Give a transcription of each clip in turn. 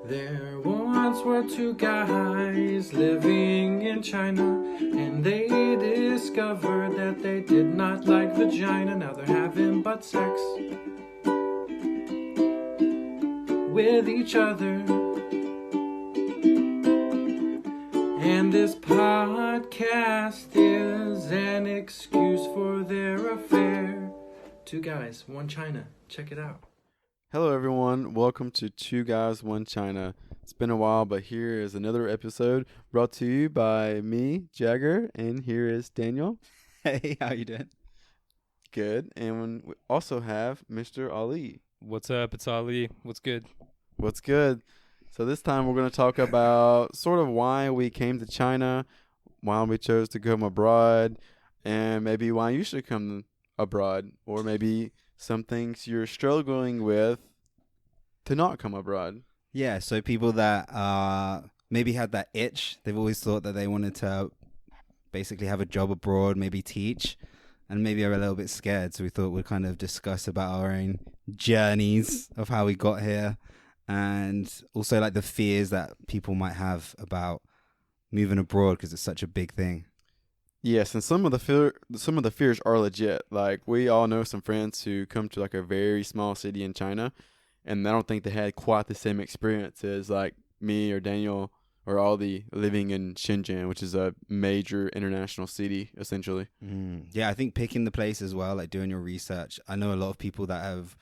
There once were two guys living in China, and they discovered that they did not like vagina. Now they're having butt sex with each other. And this podcast is an excuse for their affair. Two guys, one China. Check it out. Hello, everyone. Welcome to Two Guys, One China. It's been a while, but here is another episode brought to you by me, Jagger, and here is Daniel. Hey, how you doing? Good. And we also have Mr. Ali. What's up? It's Ali. What's good? What's good? So this time we're going to talk about sort of why we came to China, why we chose to come abroad, and maybe why you should come abroad, or maybe some things you're struggling with to not come abroad. Yeah, so people that maybe had that itch, they've always thought that they wanted to basically have a job abroad, maybe teach, and maybe are a little bit scared. So we thought we'd kind of discuss about our own journeys of how we got here, and also like the fears that people might have about moving abroad because it's such a big thing. Yes, and some of the fears are legit. Like, we all know some friends who come to like a very small city in China, and I don't think they had quite the same experience as like me or Daniel or Aldi living in Shenzhen, which is a major international city, essentially. Yeah, I think picking the place as well, like doing your research. I know a lot of people that have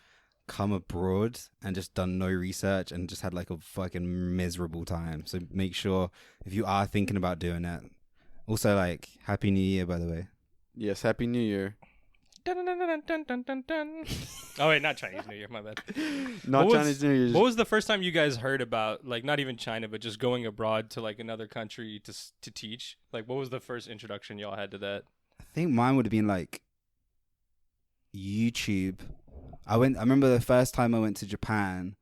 come abroad and just done no research and just had like a fucking miserable time. So make sure if you are thinking about doing it. Also, like, Happy New Year, by the way. Yes, Happy New Year. Dun, dun, dun, dun, dun, dun, dun. Oh, wait, not Chinese New Year. My bad. Not What was- Chinese New Year. What was the first time you guys heard about, like, not even China, but just going abroad to, like, another country to teach? Like, what was the first introduction y'all had to that? I think mine would have been, like, YouTube. I remember the first time I went to Japan,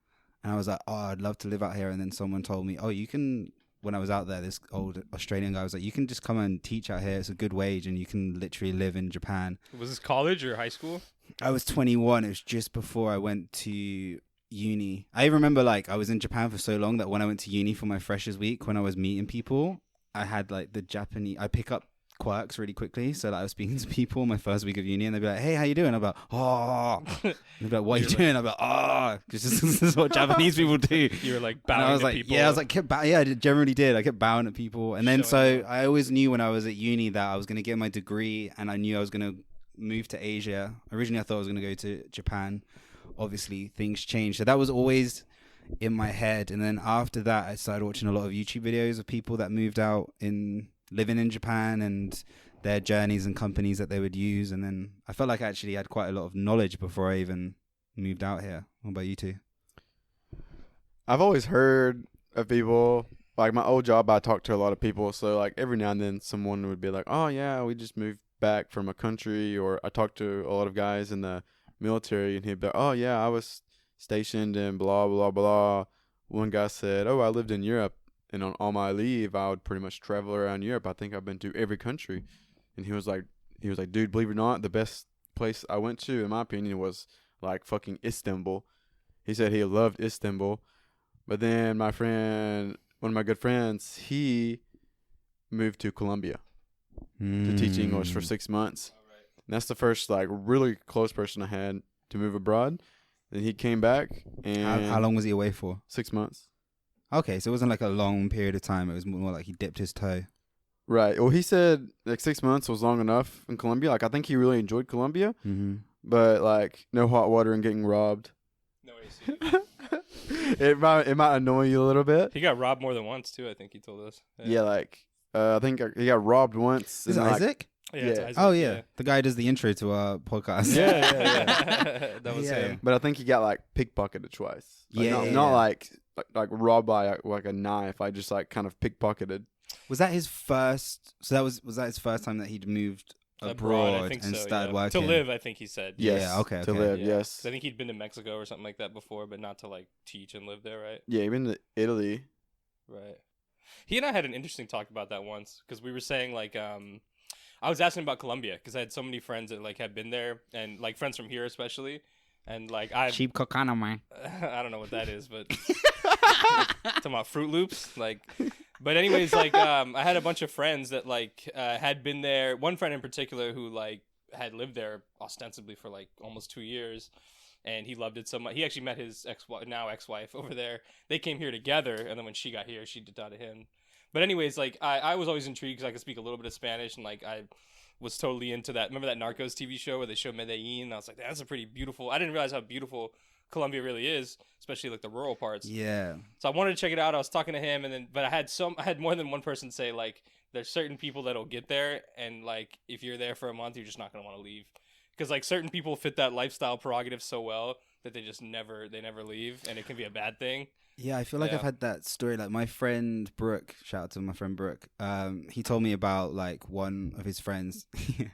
and I was like, oh, I'd love to live out here. And then someone told me, oh, you can... When I was out there, this old Australian guy was like, you can just come and teach out here. It's a good wage and you can literally live in Japan. Was this college or high school? I was 21. It was just before I went to uni. I remember like I was in Japan for so long that when I went to uni for my freshers week, when I was meeting people, I had like the Japanese, I pick up quirks really quickly. So like I was speaking to people my first week of uni and they'd be like, hey, how you doing? I'm like, oh. And they'd be like, what are you doing? I'm like, oh. Because this is what Japanese people do. You were, like, And bowing I was to like, people. yeah, I was like, I generally did. I kept bowing at people. And then Showing so I always knew when I was at uni that I was going to get my degree and I knew I was going to move to Asia. Originally, I thought I was going to go to Japan. Obviously, things changed. So that was always in my head. And then after that, I started watching a lot of YouTube videos of people that moved out living in Japan and their journeys and companies that they would use. And then I felt like I actually had quite a lot of knowledge before I even moved out here. What about you two? I've always heard of people, like my old job, I talked to a lot of people. So like every now and then someone would be like, oh yeah, we just moved back from a country. Or I talked to a lot of guys in the military and he'd be like, oh yeah, I was stationed in blah, blah, blah. One guy said, oh, I lived in Europe. And on all my leave, I would pretty much travel around Europe. I think I've been to every country. And he was like, dude, believe it or not, the best place I went to, in my opinion, was like fucking Istanbul. He said he loved Istanbul. But then my friend, one of my good friends, he moved to Colombia to teach English for 6 months. And that's the first like really close person I had to move abroad. Then he came back and How long was he away for? 6 months. Okay, so it wasn't like a long period of time. It was more like he dipped his toe. Right. Well, he said like 6 months was long enough in Colombia. Like I think he really enjoyed Colombia, but like no hot water and getting robbed. No AC. It might annoy you a little bit. He got robbed more than once, too, I think he told us. Yeah, like I think he got robbed once. Is it and, like, Isaac? Yeah, it's Yeah. Isaac, Oh, yeah. The guy who does the intro to our podcast. Yeah. That was Yeah. him. But I think he got like pickpocketed twice. Like, Yeah. not like robbed by like a knife. I just like kind of pickpocketed. Was that his first... So was that his first time that he'd moved abroad I think and so, started yeah. working? To live, I think he said. Yeah, Yes, okay, to okay. live. Yeah. Yes. 'Cause I think he'd been to Mexico or something like that before, but not to like teach and live there, right? Yeah, even to Italy. Right. He and I had an interesting talk about that once because we were saying like I was asking about Colombia because I had so many friends that like had been there and like friends from here especially, And like I Cheap coconut, man. I don't know what that is, but talking about Fruit Loops, like. But anyways, like I had a bunch of friends that like had been there. One friend in particular who like had lived there ostensibly for like almost 2 years, and he loved it so much. He actually met his ex-wife over there. They came here together, and then when she got here, she did that to him. But anyways, like I was always intrigued because I could speak a little bit of Spanish, and like I was totally into that. Remember that Narcos TV show where they showed Medellin? And I was like, that's a pretty beautiful. I didn't realize how beautiful Colombia really is, especially like the rural parts. Yeah. So I wanted to check it out. I was talking to him, but I had more than one person say like there's certain people that'll get there, and like if you're there for a month, you're just not gonna want to leave, because like certain people fit that lifestyle prerogative so well that they just never leave, and it can be a bad thing. Yeah, I feel like I've had that story. Like my friend Brooke, shout out to my friend Brooke. He told me about like one of his friends. He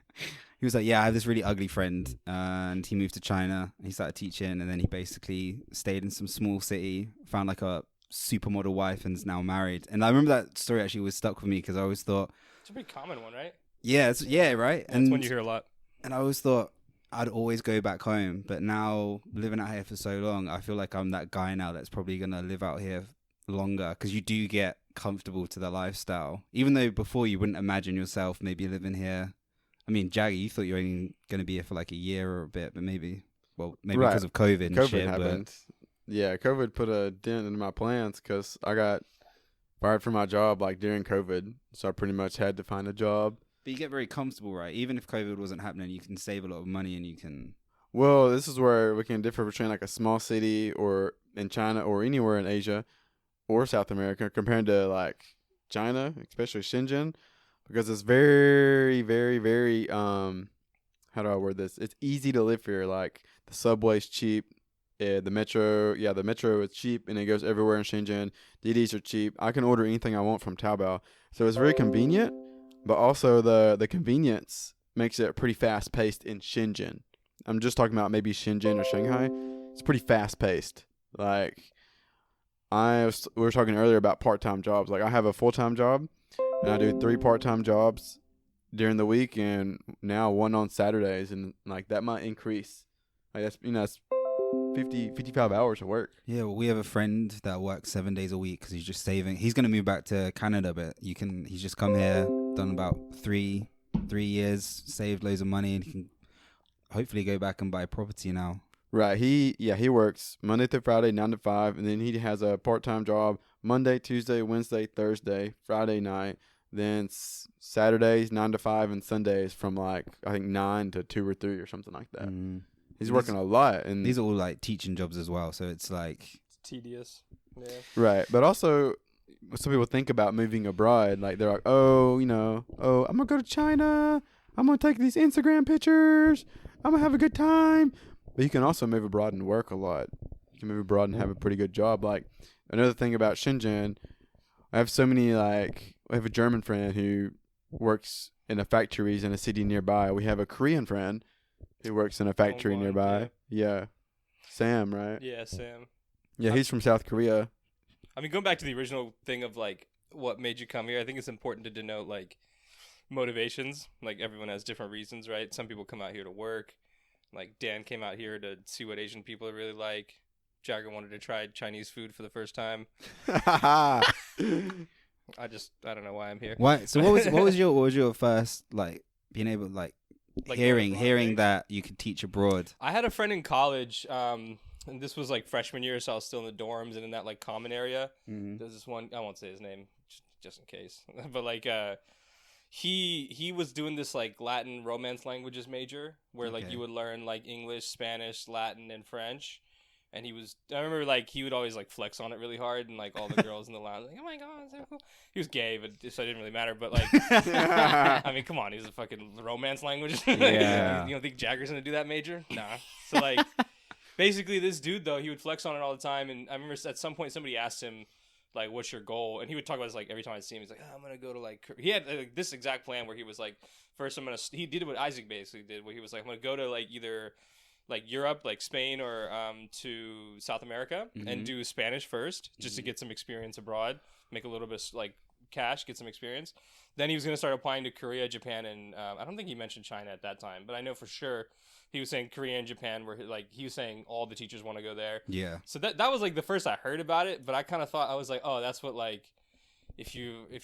was like, yeah, I have this really ugly friend, and he moved to China. And he started teaching, and then he basically stayed in some small city, found like a supermodel wife, and is now married. And I remember that story actually was stuck with me because I always thought It's a pretty common one, right? yeah, right. That's one you hear a lot. And I always thought I'd always go back home, but now living out here for so long, I feel like I'm that guy now that's probably gonna live out here longer, because you do get comfortable to the lifestyle, even though before you wouldn't imagine yourself maybe living here. I mean, Jagger, you thought you were only gonna be here for like a year or a bit, but maybe Right. because of COVID and COVID shit. happened. Yeah, COVID put a dent in my plans because I got fired from my job like during COVID, so I pretty much had to find a job. But you get very comfortable, right? Even if COVID wasn't happening, you can save a lot of money, and you can. Well, this is where we can differ between like a small city or in China or anywhere in Asia or South America compared to like China, especially Shenzhen, because it's very, very, very how do I word this? It's easy to live here. Like the subway's cheap. The metro is cheap and it goes everywhere in Shenzhen. DDs are cheap. I can order anything I want from Taobao. So it's very convenient, but also the convenience makes it pretty fast paced in Shenzhen. I'm just talking about maybe Shenzhen or Shanghai. It's pretty fast paced. Like we were talking earlier about part-time jobs. Like I have a full-time job and I do 3 part-time jobs during the week and now 1 on Saturdays, and like that might increase. Like that's 55 hours of work. Yeah, well, we have a friend that works 7 days a week because he's just saving. He's gonna move back to Canada, but he's just come here, done about 3 years, saved loads of money, and he can hopefully go back and buy property now. Right. He works Monday through Friday, 9 to 5, and then he has a part-time job Monday, Tuesday, Wednesday, Thursday, Friday night, then Saturdays 9 to 5, and Sundays from like I think 9 to 2 or 3 or something like that. He's working a lot, and these are all like teaching jobs as well, so it's like It's tedious. Yeah. right. But also, some people think about moving abroad, like they're like, I'm gonna go to China. I'm gonna take these Instagram pictures. I'm gonna have a good time. But you can also move abroad and work a lot. You can move abroad and have a pretty good job. Like another thing about Shenzhen, I have so many I have a German friend who works in a factories in a city nearby. We have a Korean friend who works in a factory nearby. Yeah. Sam, right? Yeah, Sam. Yeah, he's from South Korea. I mean, going back to the original thing of like what made you come here, I think it's important to denote like motivations. Like everyone has different reasons, right? Some people come out here to work. Like Dan came out here to see what Asian people are really like. Jagger wanted to try Chinese food for the first time. I don't know why I'm here. why. So what was your first like being able like hearing right? that you could teach abroad? I had a friend in college, and this was like freshman year, so I was still in the dorms and in that like common area. There's this one, I won't say his name just in case, but like he was doing this like Latin Romance languages major where like you would learn like English, Spanish, Latin, and French. And I remember like he would always like flex on it really hard, and like all the girls in the lounge like, oh my god, so cool. He was gay, but so it didn't really matter. But like, I mean, come on, he's a fucking romance language. Yeah. You don't think Jagger's gonna do that major? Nah. So like, basically, this dude though, he would flex on it all the time. And I remember at some point somebody asked him like, "What's your goal?" And he would talk about this like every time I see him. He's like, "I'm gonna go to like." He had this exact plan where he was like, first I'm gonna. He did what Isaac basically did, where he was like, "I'm gonna go to like either." Like Europe, like Spain, or to South America, and do Spanish first, just to get some experience abroad, make a little bit like cash, get some experience. Then he was going to start applying to Korea, Japan, and I don't think he mentioned China at that time, but I know for sure he was saying Korea and Japan, where like he was saying all the teachers want to go there. Yeah. So that was like the first I heard about it, but I kind of thought, I was like, oh, that's what like if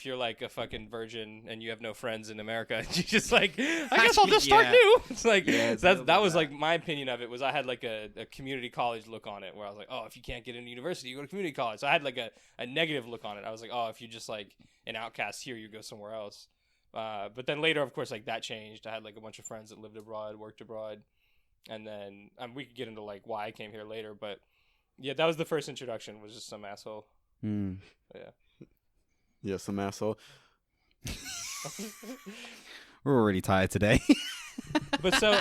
you're like a fucking virgin and you have no friends in America, you just like, I guess I'll just start Yeah. new. It's like it's that was like my opinion of it. Was I had like a community college look on it, where I was like, oh, if you can't get into university, you go to community college. So I had like a negative look on it. I was like, oh, if you just like an outcast here, you go somewhere else. But then later, of course, like that changed. I had like a bunch of friends that lived abroad, worked abroad, and then we could get into like why I came here later. But yeah, that was the first introduction. Was just some asshole. Mm. Yeah. Yeah, some asshole. We're already tired today. But so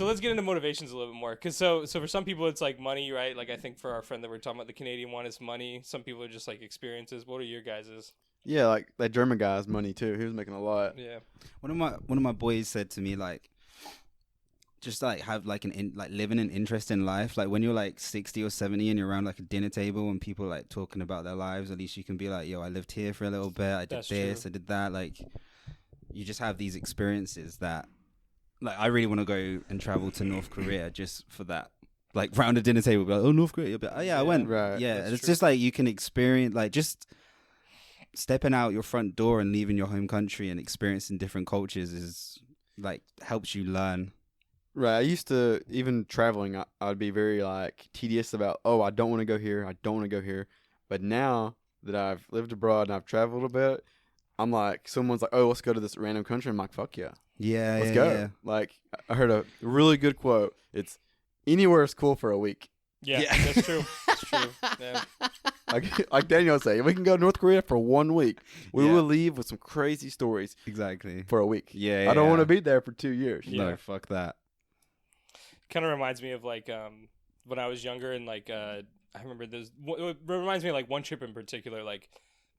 let's get into motivations a little bit more, because so for some people it's like money, right? Like I think for our friend that we're talking about, the Canadian one, is money. Some people are just like experiences. What are your guys's? Yeah, like that German guy's money too. He was making a lot. Yeah. One of my boys said to me, like, just like have like like living an interesting life. Like when you're like 60 or 70 and you're around like a dinner table and people like talking about their lives, at least you can be like, yo, I lived here for a little bit. I did That's this, true. I did that. Like you just have these experiences that, like, I really want to go and travel to North Korea just for that. Like round a dinner table, be like, oh, North Korea. You'll be like, oh yeah, I went. Right. Yeah, That's and it's true. just like you can experience, like just stepping out your front door and leaving your home country and experiencing different cultures is like helps you learn. Right. I used to, even traveling, I'd be very like tedious about, oh, I don't want to go here. I don't want to go here. But now that I've lived abroad and I've traveled a bit, I'm like, someone's like, oh, let's go to this random country. I'm like, fuck yeah. Yeah, Let's yeah, go. yeah. Like, I heard a really good quote. It's anywhere is cool for a week. Yeah, Yeah. that's true. That's true. Yeah. Like Daniel say, we can go to North Korea for 1 week. We Yeah. will leave with some crazy stories Exactly. for a week. Yeah, I don't want yeah. to be there for 2 years. Yeah. No, fuck that. Kind of reminds me of like when I was younger, and like I remember it reminds me of like one trip in particular. Like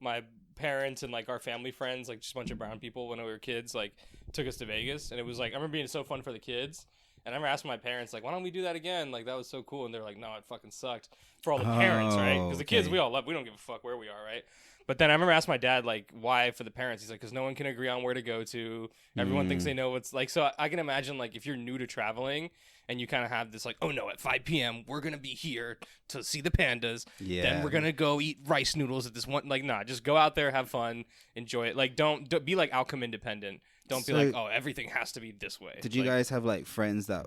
my parents and like our family friends, like just a bunch of brown people when we were kids, like took us to Vegas, and it was like I remember being so fun for the kids. And I remember asking my parents, like, why don't we do that again? Like, that was so cool. And they're like, no, it fucking sucked for all the parents, right? Because the kids, okay. we all love, we don't give a fuck where we are, right? But then I remember asking my dad, like, why for the parents? He's like, because no one can agree on where to go to. Everyone thinks they know what's like. So I can imagine, like, if you're new to traveling and you kind of have this, like, oh no, at 5 p.m., we're going to be here to see the pandas. Yeah. Then we're going to go eat rice noodles at this one. Like, nah, just go out there, have fun, enjoy it. Like, don't be like outcome independent. Don't be So- like, oh, everything has to be this way. Did you Like, guys have like friends that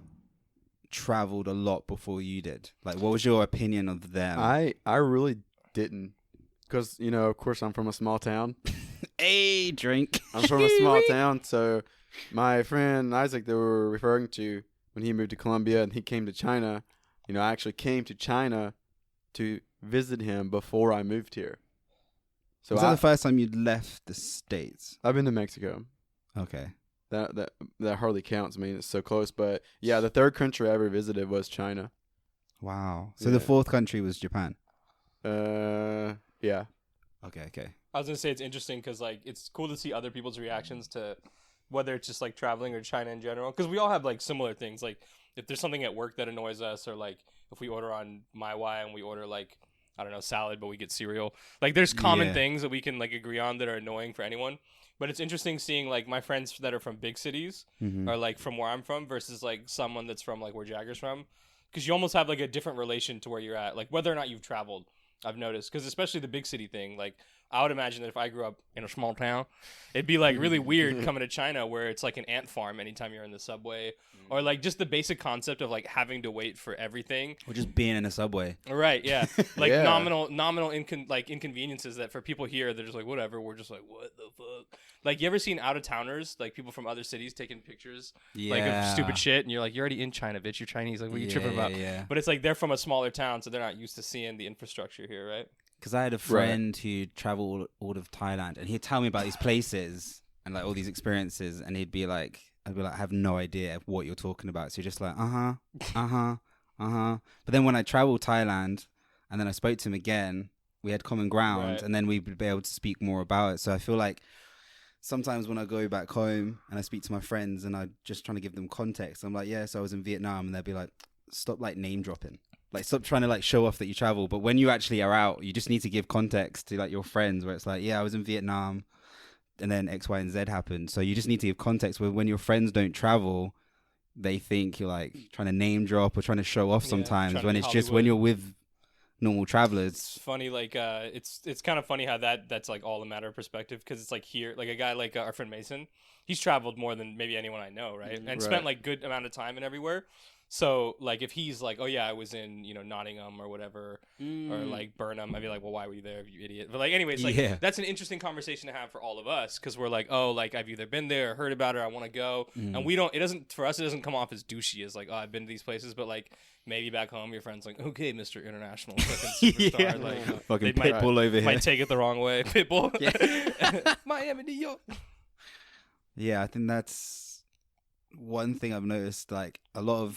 traveled a lot before you did? Like, what was your opinion of them? I really didn't. Because, you know, of course, I'm from a small town. Hey, drink. I'm from a small town. So my friend Isaac that we were referring to, when he moved to Colombia and he came to China, you know, I actually came to China to visit him before I moved here. So Was that the first time you'd left the States? I've been to Mexico. Okay. That hardly counts. I mean, it's so close. But yeah, the third country I ever visited was China. Wow. So the Yeah. fourth country was Japan. Yeah. Okay. I was gonna say it's interesting because like it's cool to see other people's reactions to whether it's just like traveling or China in general, because we all have like similar things. Like if there's something at work that annoys us, or like if we order on MyWi and we order like I don't know salad but we get cereal, like there's common Yeah. things that we can like agree on that are annoying for anyone. But it's interesting seeing like my friends that are from big cities Mhm. or like from where I'm from versus like someone that's from like where Jagger's from, because you almost have like a different relation to where you're at, like whether or not you've traveled. I've noticed, because especially the big city thing, like I would imagine that if I grew up in a small town, it'd be like really weird coming to China where it's like an ant farm anytime you're in the subway, or like just the basic concept of like having to wait for everything. Or just being in a subway. Right, yeah. Like Yeah. nominal inconveniences that for people here they're just like whatever, we're just like what the fuck. Like you ever seen out of towners, like people from other cities taking pictures like of stupid shit, and you're like, you're already in China, bitch, you're Chinese, like what are you tripping about? Yeah. But it's like they're from a smaller town, so they're not used to seeing the infrastructure here, right? Because I had a friend who traveled all of Thailand, and he'd tell me about these places and like all these experiences, and I'd be like, I have no idea what you're talking about. So you're just like, But then when I traveled Thailand, and then I spoke to him again, we had common ground, Right. and then we'd be able to speak more about it. So I feel like sometimes when I go back home and I speak to my friends and I'm just trying to give them context, I'm like, yeah, so I was in Vietnam, and they'll be like, stop like name dropping. Like, stop trying to like show off that you travel. But when you actually are out, you just need to give context to like your friends, where it's like, yeah, I was in Vietnam. and then X, Y, and Z happened. So you just need to give context. Where when your friends don't travel, they think you're like trying to name drop or trying to show off Yeah, sometimes. trying to When be it's just when Hollywood. you're with normal travelers. It's funny, like it's kind of funny how that's like all a matter of perspective, because it's like here, like a guy like our friend Mason, he's traveled more than maybe anyone I know, right? And spent Right. like good amount of time in everywhere. So like if he's like, oh yeah, I was in Nottingham or whatever, or like Burnham, I'd be like, well, why were you there, you idiot? But like anyways, like Yeah. that's an interesting conversation to have for all of us, because we're like, oh, like I've either been there or heard about it, or I want to go, and we don't. It doesn't for us. It doesn't come off as douchey as like, oh, I've been to these places, but like maybe back home, your friend's like, okay, Mr. International fucking superstar, Yeah. like Fucking they might- Pitbull over here. might take it the wrong way, Pitbull. Yeah. Miami, New York. Yeah, I think that's one thing I've noticed. Like I'm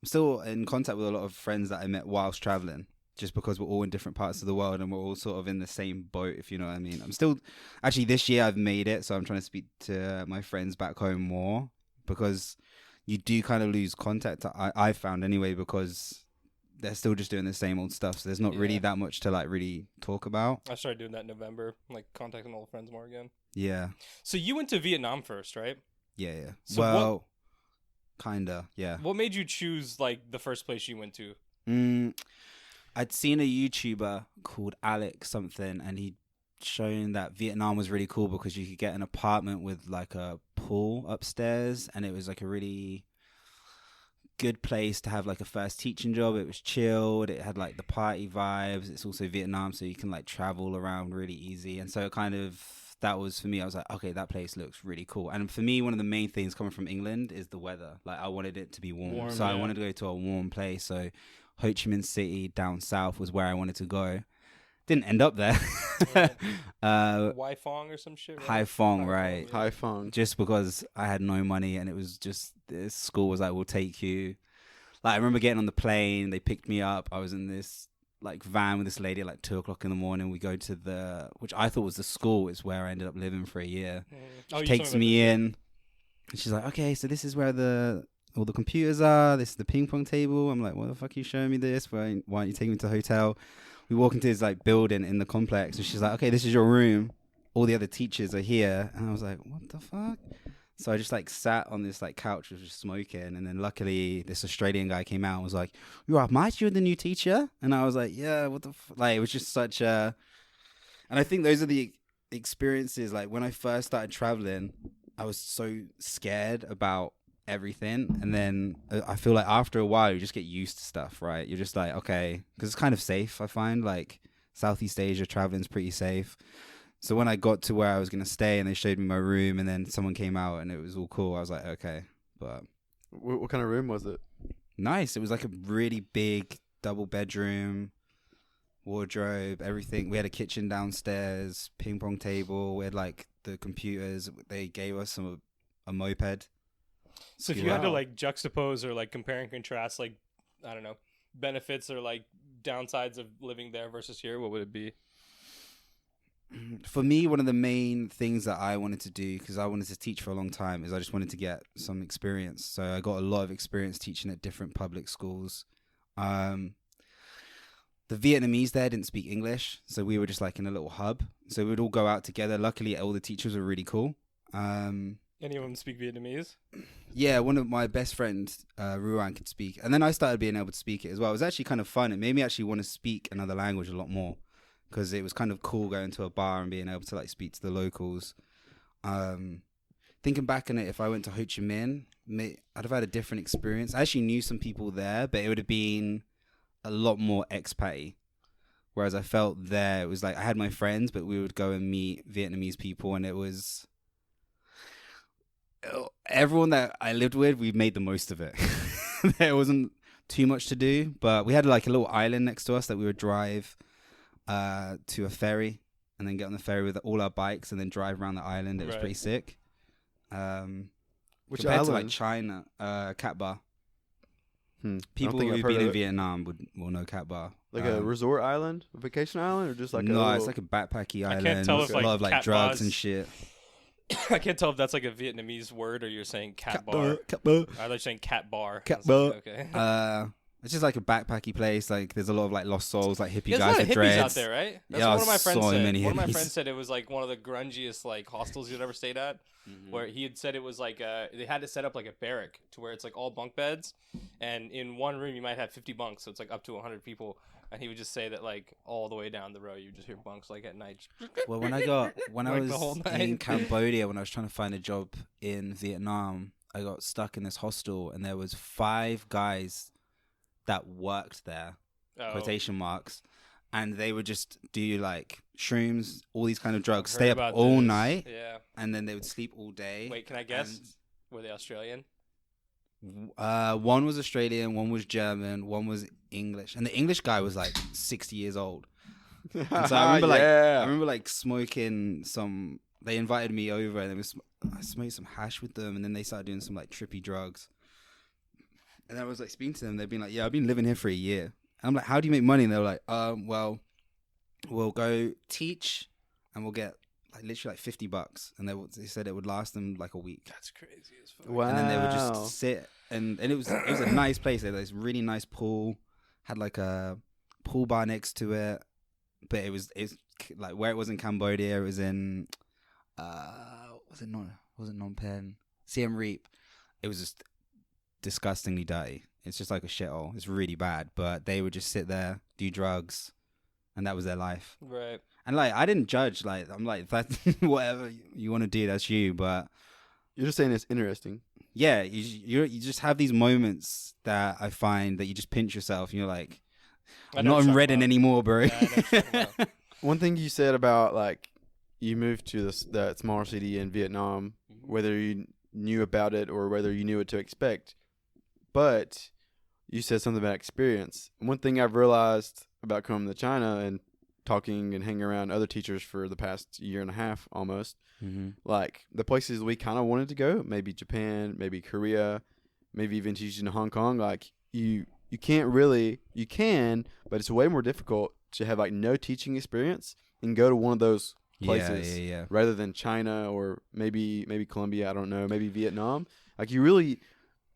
still in contact with a lot of friends that I met whilst traveling, just because we're all in different parts of the world and we're all sort of in the same boat, if you know what I mean. I'm still, actually this year I've made it, so I'm trying to speak to my friends back home more, because you do kind of lose contact, I found anyway, because they're still just doing the same old stuff. So there's not really Yeah. that much to like really talk about. I started doing that in November, like contacting old friends more again. Yeah. So you went to Vietnam first, right? Yeah. So Well, kinda. Yeah. What made you choose like the first place you went to? I'd seen a YouTuber called Alex something, and he'd shown that Vietnam was really cool because you could get an apartment with like a pool upstairs, and it was like a really good place to have like a first teaching job. It was chilled, it had like the party vibes. It's also Vietnam, so you can like travel around really easy. And so it kind of, that was for me, I was like, okay, that place looks really cool. And for me, one of the main things coming from England is the weather. Like I wanted it to be warm, so I yeah. wanted to go to a warm place. So Ho Chi Minh City down south was where I wanted to go. Didn't end up there. Wai Phong or some shit. Right? Hai Phong, right? yeah. High phone. Just because I had no money, and it was just, this school was like, we'll take you. Like I remember getting on the plane, they picked me up. I was in this like van with this lady at like 2:00 in the morning. We go to the, which I thought was the school, is where I ended up living for a year. Oh, She you takes told me about in, and she's like, okay, so this is where all the computers are. This is the ping pong table. I'm like, what the fuck are you showing me this? Why aren't you taking me to the hotel? We walk into this like building in the complex, and she's like, okay, this is your room. All the other teachers are here. And I was like, what the fuck? So I just like sat on this like couch, was just smoking, and then luckily this Australian guy came out and was like, "You are Mike, you're the new teacher?" And I was like, "Yeah, what the like?" It was just such a, and I think those are the experiences. Like when I first started traveling, I was so scared about everything, and then I feel like after a while you just get used to stuff, right? You're just like, okay, because it's kind of safe. I find like Southeast Asia traveling's pretty safe. So when I got to where I was going to stay and they showed me my room and then someone came out and it was all cool, I was like, okay. But What kind of room was it? nice. It was like a really big double bedroom, wardrobe, everything. We had a kitchen downstairs, ping pong table. We had like the computers. They gave us a moped. So if you had to Wow. like juxtapose or like compare and contrast, like I don't know, benefits or like downsides of living there versus here, what would it be? For me, one of the main things that I wanted to do, because I wanted to teach for a long time, is I just wanted to get some experience. So I got a lot of experience teaching at different public schools. The Vietnamese there didn't speak English, so we were just like in a little hub. So we'd all go out together. Luckily, all the teachers were really cool. Any of them speak Vietnamese? Yeah, one of my best friends, Ruan, could speak. And then I started being able to speak it as well. It was actually kind of fun. It made me actually want to speak another language a lot more, because it was kind of cool going to a bar and being able to like speak to the locals. Thinking back on it, if I went to Ho Chi Minh, I'd have had a different experience. I actually knew some people there, but it would have been a lot more expat-y. Whereas I felt there, it was like I had my friends, but we would go and meet Vietnamese people, and it was everyone that I lived with, we made the most of it. There wasn't too much to do, but we had like a little island next to us that we would drive to a ferry, and then get on the ferry with all our bikes and then drive around the island. It was Right. pretty sick. Which Compared island? to like China, Cat Ba. I don't People think I've who've heard been of in it. Vietnam will know Cat Ba. Like a resort island, a vacation island, or just like no, a little... it's like a backpacky I island. can't tell with if, a like, lot of like Cat drugs Ba's- and shit. I can't tell if that's like a Vietnamese word or you're saying cat bar. Cat Ba. I thought you saying cat bar. Cat I was like, bar. okay. It's just like a backpacky place. Like there's a lot of like lost souls, like hippie There's a guys lot of with hippies out dreads. there, right? That's Yeah, what one of my friends so said. many One of my hippies. friends said it was like one of the grungiest like hostels you'd ever stayed at. Where he had said it was like they had it set up like a barrack to where it's like all bunk beds, and in one room you might have 50 bunks, so it's like up to 100 people. And he would just say that like all the way down the row you just hear bunks like at night. Well, when I Like the whole was night. in Cambodia, when I was trying to find a job in Vietnam, I got stuck in this hostel, and there was 5 guys that worked there, Oh, quotation marks, and they would just do like shrooms, all these kind of drugs, I've stay heard up about all this. night, Yeah. and then they would sleep all day. Wait, can I guess? And Were they Australian? one was Australian, one was German, one was English, and the English guy was like 60 years old. And so I remember Yeah. I remember like smoking some. They invited me over, and I smoked some hash with them, and then they started doing some like trippy drugs. And I was like speaking to them. They've been like, "Yeah, I've been living here for a year." And I'm like, "How do you make money?" And they were like, well, we'll go teach, and we'll get like literally like $50." And they said it would last them like a week. That's crazy as fuck. Wow. And then they would just sit, and it was a nice place. They had this really nice pool, had like a pool bar next to it, but it's like where it was in Cambodia. It was in was it Phnom Penh, Siem Reap. It was just disgustingly dirty. It's just like a shithole. It's really bad. But they would just sit there, do drugs, and that was their life. Right. And like I didn't judge. Like I'm like, that's whatever you want to do, that's you. But You're just saying it's interesting. yeah, you just have these moments that I find that you just pinch yourself and you're like, I I'm know not what in you're Reading talking anymore, bro. Yeah, I know what you're talking about. One thing you said about like you moved to that smaller city in Vietnam, whether you knew about it or whether you knew what to expect, but you said something about experience. And one thing I've realized about coming to China and talking and hanging around other teachers for the past year and a half almost, like the places we kind of wanted to go, maybe Japan, maybe Korea, maybe even teaching in Hong Kong, like you can't really, you can, but it's way more difficult to have like no teaching experience and go to one of those places Yeah. rather than China or maybe Colombia, I don't know, maybe Vietnam. Like you really,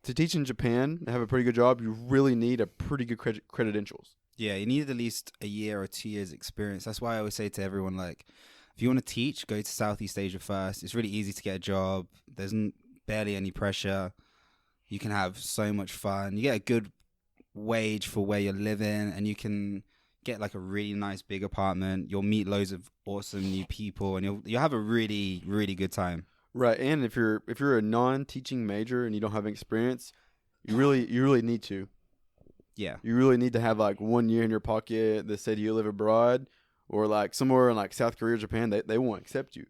to teach in Japan and have a pretty good job, you really need a pretty good credentials. Yeah, you need at least a year or 2 years experience. That's why I always say to everyone, like, if you want to teach, go to Southeast Asia first. It's really easy to get a job. There's barely any pressure. You can have so much fun. You get a good wage for where you're living, and you can get like a really nice big apartment. You'll meet loads of awesome new people, and you'll have a really, really good time. Right, and if you're a non-teaching major and you don't have experience, you really need to. Yeah. You really need to have like 1 year in your pocket that said you live abroad, or like somewhere in like South Korea or Japan, they won't accept you.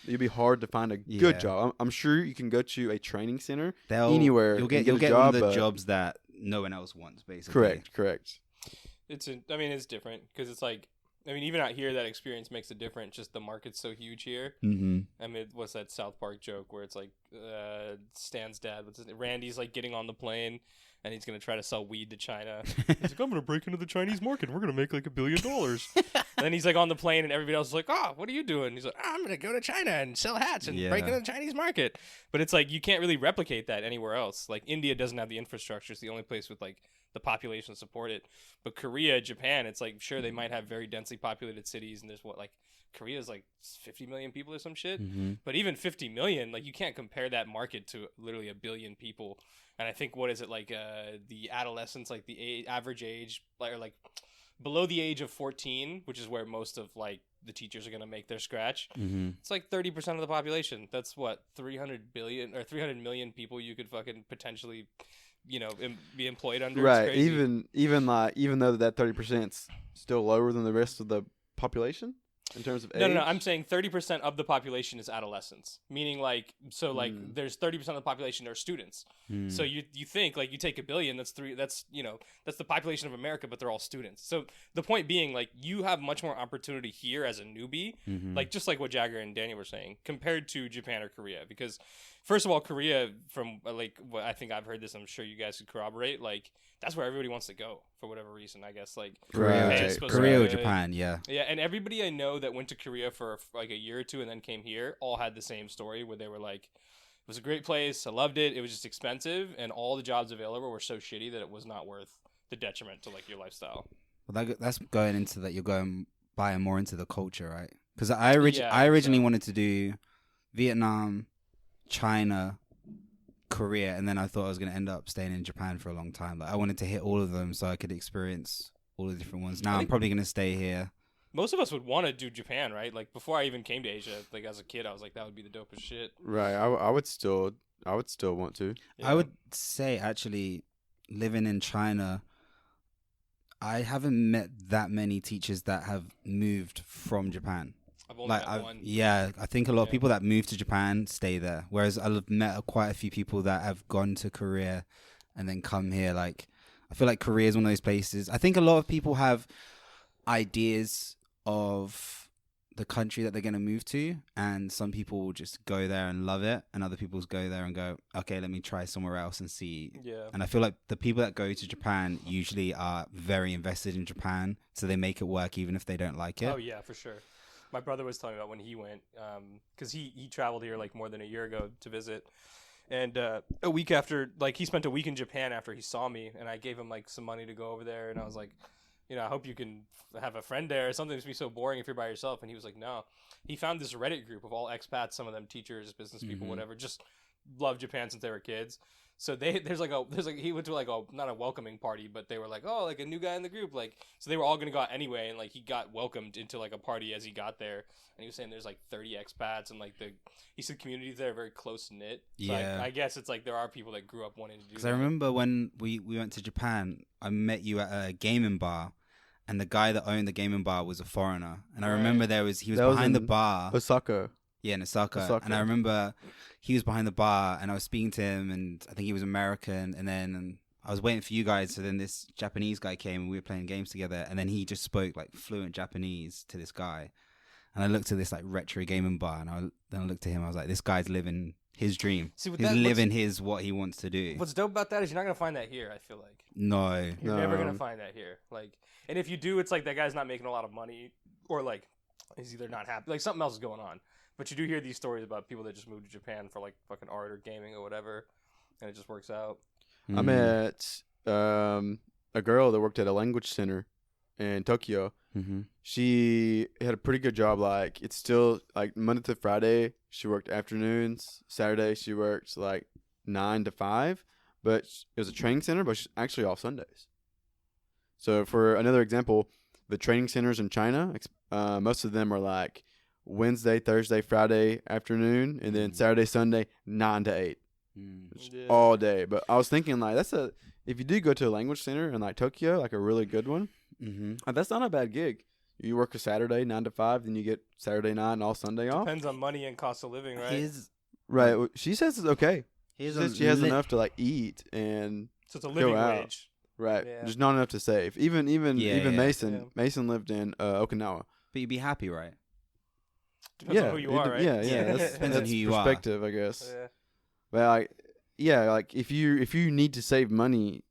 It'd be hard to find a Yeah. good job. I'm sure you can go to a training center They'll anywhere. You'll and get a one job, of the but- jobs that no one else wants, basically. Correct. I mean, it's different because it's like, I mean, even out here, that experience makes a difference. Just the market's so huge here. Mm-hmm. I mean, what's that South Park joke where it's like Stan's dad, Randy's like getting on the plane and he's gonna try to sell weed to China. He's like, I'm gonna break into the Chinese market. And we're gonna make like $1 billion. And then he's like on the plane and everybody else is like, oh, what are you doing? He's like, I'm gonna go to China and sell hats and break Yeah. into the Chinese market. But it's like you can't really replicate that anywhere else. Like India doesn't have the infrastructure. It's the only place with like the population to support it. But Korea, Japan, it's like sure they might have very densely populated cities and there's like Korea's like 50 million people or some shit. Mm-hmm. But even 50 million, like you can't compare that market to literally 1 billion people. And I think what is it like the adolescents, like the average age, like below the age of 14, which is where most of like the teachers are gonna make their scratch. Mm-hmm. It's like 30% of the population. That's what 300 billion or 300 million people you could fucking potentially, be employed under. It's Right. crazy. Even though that 30%'s still lower than the rest of the population in terms of age. No. I'm saying 30% of the population is adolescents, meaning like there's 30% of the population are students. So you think like you take 1 billion, that's the population of America, but they're all students. So the point being like you have much more opportunity here as a newbie, like just like what Jagger and Daniel were saying, compared to Japan or Korea. Because first of all, Korea, from like what I think I've heard this, I'm sure you guys could corroborate, like that's where everybody wants to go for whatever reason. I guess like Right. hey, it's supposed to Korea be or good. Japan, yeah. Yeah, and everybody I know that went to Korea for like a year or two and then came here all had the same story where they were like, it was a great place, I loved it, it was just expensive, and all the jobs available were so shitty that it was not worth the detriment to like your lifestyle. Well, that's going into that. You're going buying more into the culture, right? Because I Yeah, I think originally so. wanted to do Vietnam, China, Korea, and then I thought I was going to end up staying in Japan for a long time. Like I wanted to hit all of them so I could experience all the different ones. Now I'm think- probably going to stay here. Most of us would want to do Japan, right? Like before I even came to Asia, like as a kid, I was like, that would be the dopest shit. Right. I would still want to. I would say actually living in China, I haven't met that many teachers that have moved from Japan. I've only Like met one. yeah, I think a lot of Yeah. people that move to Japan stay there. Whereas I've met quite a few people that have gone to Korea and then come here. Like I feel like Korea is one of those places. I think a lot of people have ideas of the country that they're going to move to, and some people will just go there and love it, and other people go there and go, okay, let me try somewhere else and see. Yeah. And I feel like the people that go to Japan usually are very invested in Japan, so they make it work even if they don't like it. Oh yeah, for sure. My brother was telling me about when he went, because he traveled here like more than a year ago to visit, and a week after, like he spent a week in Japan after he saw me, and I gave him like some money to go over there, and I was like, you know, I hope you can have a friend there. Something must be so boring if you're by yourself. And he was like, no. He found this Reddit group of all expats, some of them teachers, business people, Mhm. whatever, just love Japan since they were kids. So there's like he went to like a not a welcoming party, but they were like, oh, like a new guy in the group, like so they were all gonna go out anyway, and like he got welcomed into like a party as he got there, and he was saying there's like 30 expats, and like he said communities there are very close knit. So Yeah. I guess it's like there are people that grew up wanting to do. Because I that. remember when we went to Japan, I met you at a gaming bar, and the guy that owned the gaming bar was a foreigner. And I Right. remember he was That was behind the in bar. Osaka. Yeah, in Osaka. Osaka. And I remember he was behind the bar, and I was speaking to him, and I think he was American. And then I was waiting for you guys. So then this Japanese guy came, and we were playing games together. And then he just spoke like fluent Japanese to this guy. And I looked at this like retro gaming bar, and then I looked at him. I was like, this guy's living his dream. See, with He's that, living what he wants to do. What's dope about that is you're not gonna find that here. I feel like. No. You're never gonna No. find that here. Like, and if you do, it's like that guy's not making a lot of money, or like he's either not happy, like something else is going on. But you do hear these stories about people that just moved to Japan for like fucking art or gaming or whatever, and it just works out. I Mm. met a girl that worked at a language center in Tokyo. Mhm. She had a pretty good job. Like it's still like Monday to Friday. She worked afternoons. Saturday she worked like 9 to 5. But it was a training center, but she's actually off Sundays. So for another example, the training centers in China, most of them are like Wednesday, Thursday, Friday afternoon, and then Mhm. Saturday, Sunday, 9 to 8. Mm. Just Yeah. all day. But I was thinking like if you do go to a language center in like Tokyo, like a really good one, Mhm. that's not a bad gig. You work a Saturday 9 to 5, then you get Saturday night and all Sunday off. Depends on money and cost of living, right? Right. Well, she says it's okay. She Here's says she has enough to like eat and So it's a living out. wage. right, Yeah. just not enough to save. Even Yeah. Mason Yeah. Mason lived in Okinawa. But you'd be happy, right? Depends on who you are, right? Yeah, Yeah, That's, depends on that's who you are. perspective, I guess. Yeah. But like if you need to save money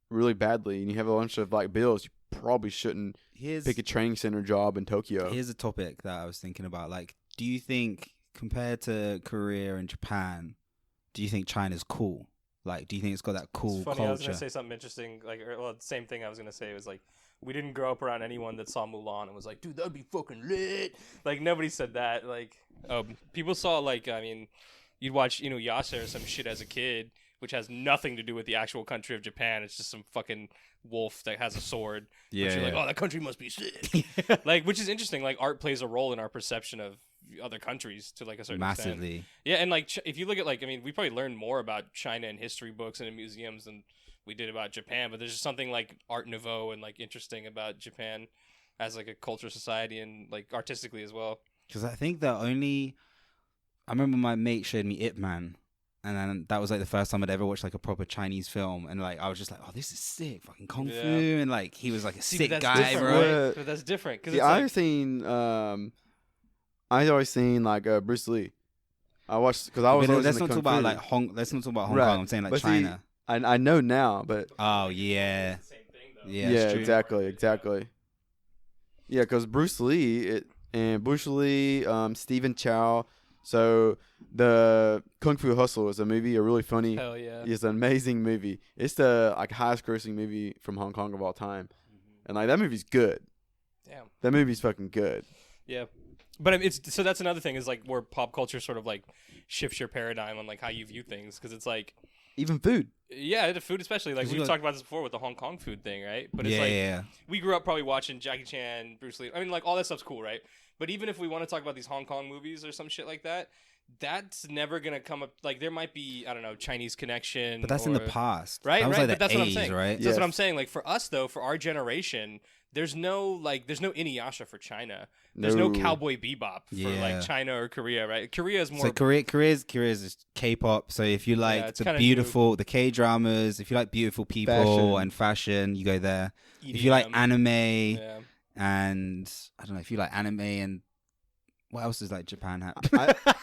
really badly and you have a bunch of like bills, you probably shouldn't pick a training center job in Tokyo. Here's a topic that I was thinking about. Like, do you think compared to Korea and Japan, do you think China's cool? Like, do you think it's got that cool It's funny. I was culture? gonna say something interesting. Like, the same thing I was gonna say was like, we didn't grow up around anyone that saw Mulan and was like, dude, that'd be fucking lit. Like, nobody said that. Like, people saw like, I mean, you'd watch Inuyasha or some shit as a kid, which has nothing to do with the actual country of Japan. It's just some fucking wolf that has a sword. But you're like, oh, that country must be sick. Like, which is interesting. Like, art plays a role in our perception of other countries to like a certain extent. Massively. Yeah, and like if you look at like, I mean, we probably learned more about China in history books and in museums than we did about Japan. But there's just something like Art Nouveau and like interesting about Japan as like a culture society and like artistically as well. Because I think I remember my mate showed me Ip Man, and then that was like the first time I'd ever watched like a proper Chinese film, and like I was just like, oh, this is sick, fucking kung fu, Yeah. and like he was like a See, sick but that's guy, different, bro. right? But that's different because See, it's I like, always seen I always seen like Bruce Lee. I watched because I was But always let's in the not talk Kung about Fu. like Hong. Let's not talk about Hong Right. Kong. I'm saying like But see, China. I know now, but Oh yeah, same thing though. yeah, yeah, it's true. exactly. Yeah, because Bruce Lee, Stephen Chow, So the Kung Fu Hustle is a movie, a really funny. Hell yeah. It's an amazing movie. It's the like highest grossing movie from Hong Kong of all time, and like that movie's good. Damn. That movie's fucking good. Yeah. But it's so that's another thing is like where pop culture sort of like shifts your paradigm on like how you view things because it's like Even food. yeah, the food especially like 'Cause we've you talked about this before with the Hong Kong food thing, right? But it's yeah, like yeah. we grew up probably watching Jackie Chan, Bruce Lee. I mean, like all that stuff's cool, right? But even if we want to talk about these Hong Kong movies or some shit like that, that's never gonna come up. Like there might be, I don't know, Chinese Connection. But that's in the or- past, right? That was Right, like but that's the what I'm 80s, saying. right? So that's what Yes. I'm saying. Like for us though, for our generation, there's no Inuyasha for China. There's no No. Cowboy Bebop for Yeah. like China or Korea, right? Korea is more. So Korea's just K-pop. So if you like it's the kinda beautiful, the K-dramas, if you like beautiful people Fashion. and fashion, you go there. EDM. If you like anime yeah. and I don't know, if you like anime and what else does like Japan have?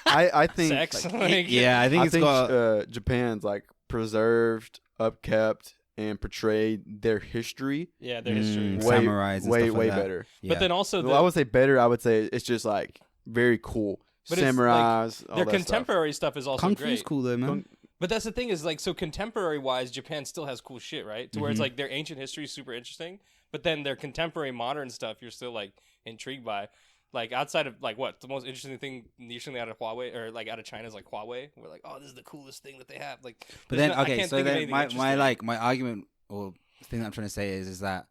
I think Sex, like, like, yeah, I think I it's think got. Japan's like preserved, upkept, and portrayed their history yeah, their history. Mm, way, samurais and way, stuff like way that. better. Yeah. But then also Well, I would say better. I would say it's just like very cool. But it's, like, Samurais, all their that contemporary stuff is also Kung great. Fu's cool though, man. Kung- But that's the thing is like so contemporary wise, Japan still has cool shit, right? To where it's Mhm. like their ancient history is super interesting, but then their contemporary modern stuff you're still like intrigued by. Like outside of like what the most interesting thing recently out of Huawei or like out of China is like Huawei. We're like, oh, this is the coolest thing that they have. Like, But there's then no- I okay, can't so think of then anything my interesting. like my argument or thing that I'm trying to say is that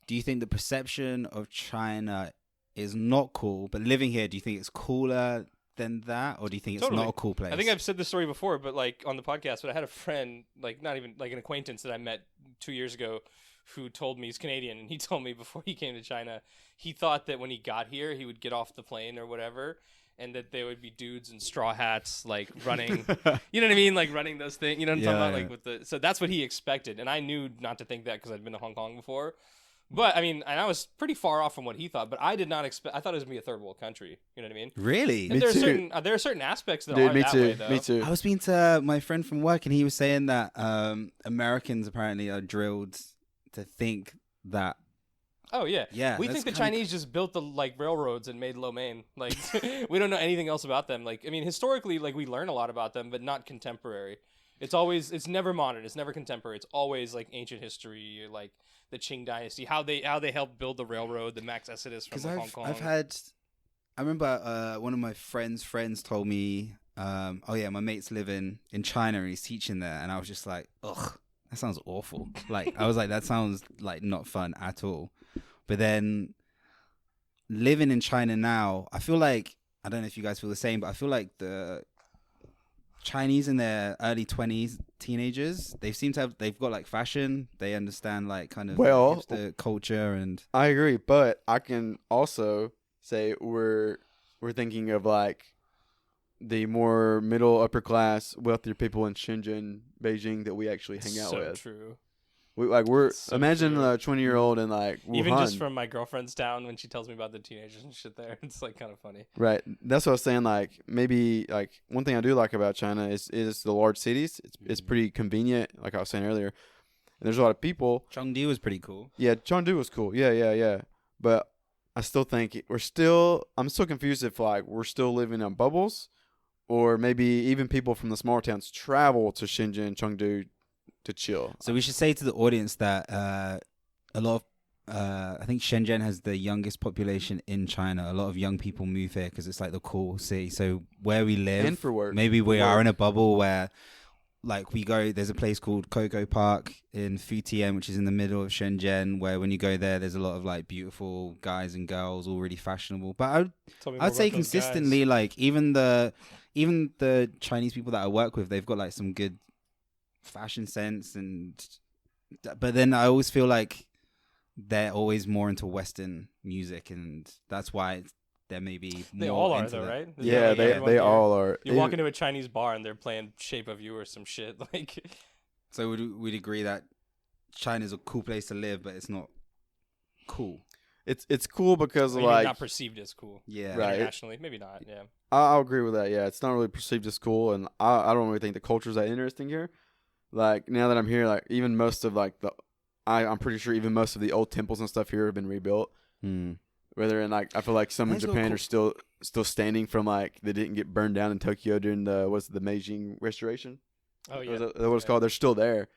do you think the perception of China is not cool, but living here, do you think it's cooler than that, or do you think it's Totally. not a cool place? I think I've said this story before, but like on the podcast, but I had a friend, like not even like an acquaintance that I met 2 years ago who told me he's Canadian and he told me before he came to China, he thought that when he got here, he would get off the plane or whatever and that there would be dudes in straw hats like running, you know what I mean? Like running those things, you know what I'm talking Yeah, about? yeah. Like with the, so that's what he expected. And I knew not to think that because I'd been to Hong Kong before. But I mean, and I was pretty far off from what he thought, but I did not expect, I thought it was going to be a third world country. You know what I mean? Really? And there too. are certain aspects that Dude, are me that too. way though. Me too. I was speaking to my friend from work, and he was saying that Americans apparently are drilled to think that. Oh yeah, Yeah, We that's think the kinda Chinese just built the like railroads and made lo mein. Like we don't know anything else about them. Like I mean, historically, like we learn a lot about them, but not contemporary. It's never modern. It's never contemporary. It's always like ancient history, like the Qing Dynasty, how they helped build the railroad, the Max Exodus from Because Hong Kong. I remember one of my friends told me, oh yeah, my mate's living in China and he's teaching there, and I was just like, ugh, that sounds awful. Like I was like, that sounds like not fun at all. But then living in China now, I feel like, I don't know if you guys feel the same, but I feel like the Chinese in their early 20s, teenagers, they've got like fashion, they understand like kind of Well- the culture and I agree, but I can also say we're thinking of like the more middle upper class wealthier people in Shenzhen, Beijing that we actually hang out so with. true. We're So imagine true. a 20-year-old in like Wuhan. Even just from my girlfriend's town when she tells me about the teenagers and shit there, it's like kind of funny. Right. That's what I was saying. Like maybe like one thing I do like about China is the large cities. It's pretty convenient. Like I was saying earlier, and there's a lot of people. Chengdu was pretty cool. Yeah, Chengdu was cool. Yeah. But I still think I'm still confused if like we're still living in bubbles, or maybe even people from the smaller towns travel to Shenzhen, Chengdu to chill. So we should say to the audience that a lot of I think Shenzhen has the youngest population in China. A lot of young people move here because it's like the cool city. So where we live, And for work. maybe we For are work. in a bubble where, like, we go. There's a place called Coco Park in Futian, which is in the middle of Shenzhen, where when you go there's a lot of like beautiful guys and girls, all really fashionable. But Tell me more I'd say about those guys. consistently, like even the Chinese people that I work with, they've got like some good fashion sense, but then I always feel like they're always more into Western music, and that's why they're maybe They more all are into though, that. right? Isn't Yeah, that like they everyone here? all are. You walk into a Chinese bar and they're playing Shape of You or some shit. Like, So we'd agree that China's a cool place to live, but it's not cool. It's cool because I of mean, like not perceived as cool. Yeah. Right. Internationally, maybe not. Yeah. I'll agree with that. Yeah, it's not really perceived as cool, and I don't really think the culture's that interesting here. Like now that I'm here, like even most of like I'm pretty sure even most of the old temples and stuff here have been rebuilt. Hmm. Whether in like I feel like some in That's so Japan cool. are still standing from like they didn't get burned down in Tokyo during the Meiji Restoration. Oh Is yeah. that what it's called? They're still there.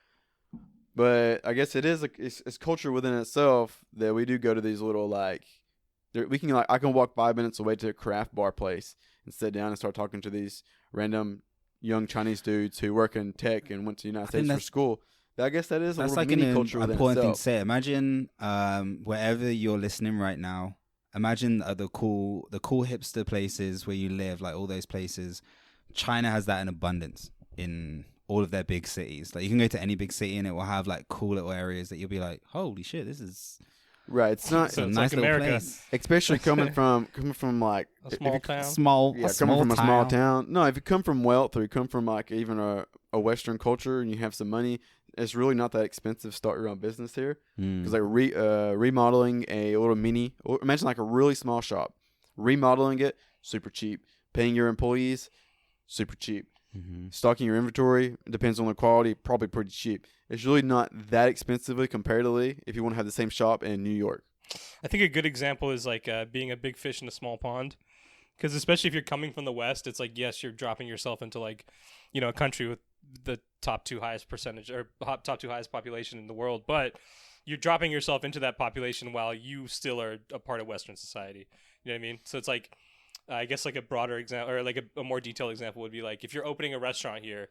But I guess it is it's culture within itself that we do go to these little like we can like I can walk 5 minutes away to a craft bar place and sit down and start talking to these random young Chinese dudes who work in tech and went to the United States for school. I guess that is a That's little like mini an culture within important thing to itself. say. Imagine wherever you're listening right now. Imagine the cool hipster places where you live, like all those places. China has that in abundance in all of their big cities. Like you can go to any big city and it will have like cool little areas that you'll be like, holy shit, this is Right. It's not So a it's nice like little America. place. especially coming from like A if small you- town. Yeah, coming from a small town. No, if you come from wealth or you come from like even a Western culture and you have some money, it's really not that expensive to start your own business here. Because like remodeling a little mini, or imagine like a really small shop, remodeling it, super cheap. Paying your employees, super cheap. Stocking your inventory, depends on the quality, probably pretty cheap. It's really not that expensively comparatively if you want to have the same shop in New York. I think a good example is like being a big fish in a small pond, because especially if you're coming from the West, it's like yes, you're dropping yourself into like, you know, a country with the top 2 highest percentage or top 2 highest population in the world, but you're dropping yourself into that population while you still are a part of Western society. You know what I mean? So it's like, I guess like a broader example or like a more detailed example would be like if you're opening a restaurant here.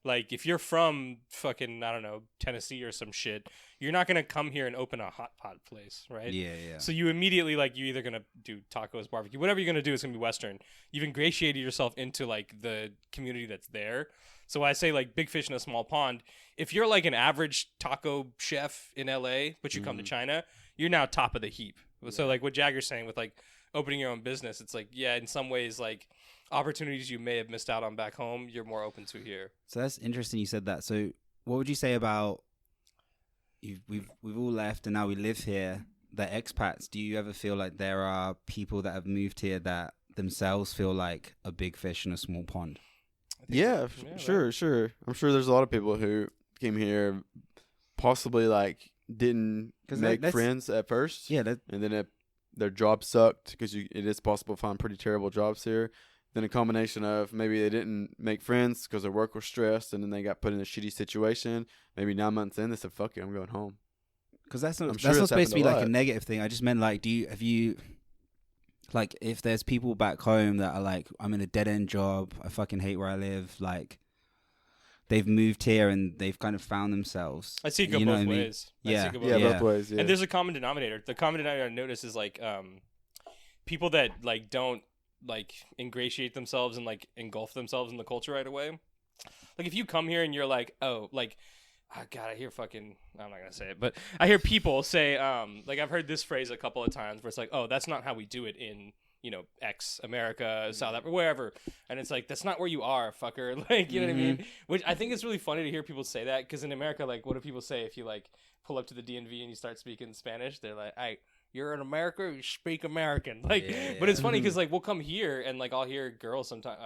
Like, if you're from fucking, I don't know, Tennessee or some shit, you're not going to come here and open a hot pot place, right? Yeah. So you immediately, like, you're either going to do tacos, barbecue, whatever you're going to do is going to be Western. You've ingratiated yourself into, like, the community that's there. So I say, like, big fish in a small pond. If you're, like, an average taco chef in L.A., but you come to China, you're now top of the heap. So, like, what Jagger's saying with, like, opening your own business, it's like, yeah, in some ways, like, opportunities you may have missed out on back home, you're more open to here. So that's interesting you said that. So what would you say about we've all left and now we live here, the expats? Do you ever feel like there are people that have moved here that themselves feel like a big fish in a small pond? Yeah, Yeah, sure. I'm sure there's a lot of people who came here possibly like didn't 'Cause make that's- friends at first. Yeah, that, And then their job sucked because it is possible to find pretty terrible jobs here. Then a combination of maybe they didn't make friends because their work was stressed, and then they got put in a shitty situation. Maybe 9 months in, they said, "Fuck it, I'm going home." because that's not I'm sure that's not it's supposed to be happened a like a lot. negative thing. I just meant like, have you like if there's people back home that are like, I'm in a dead end job, I fucking hate where I live, like they've moved here and they've kind of found themselves. I see it go You know both what I mean? ways. I see Yeah. it go both Yeah, ways. both ways. Yeah. And there's a common denominator. The common denominator I notice is like people that like don't like ingratiate themselves and like engulf themselves in the culture right away. Like if you come here and you're like, oh, like, oh God, I hear fucking, I'm not gonna say it, but I hear people say, like I've heard this phrase a couple of times where it's like, oh, that's not how we do it in, you know, X America, South Africa, wherever, and it's like that's not where you are, fucker. Like, you know what I mean? Which I think is really funny to hear people say that, because in America, like, what do people say if you like pull up to the DMV and you start speaking Spanish? They're like, "Hey, you're in America, you speak American." Like, Yeah, but it's yeah. funny because like we'll come here and like I'll hear girls sometimes.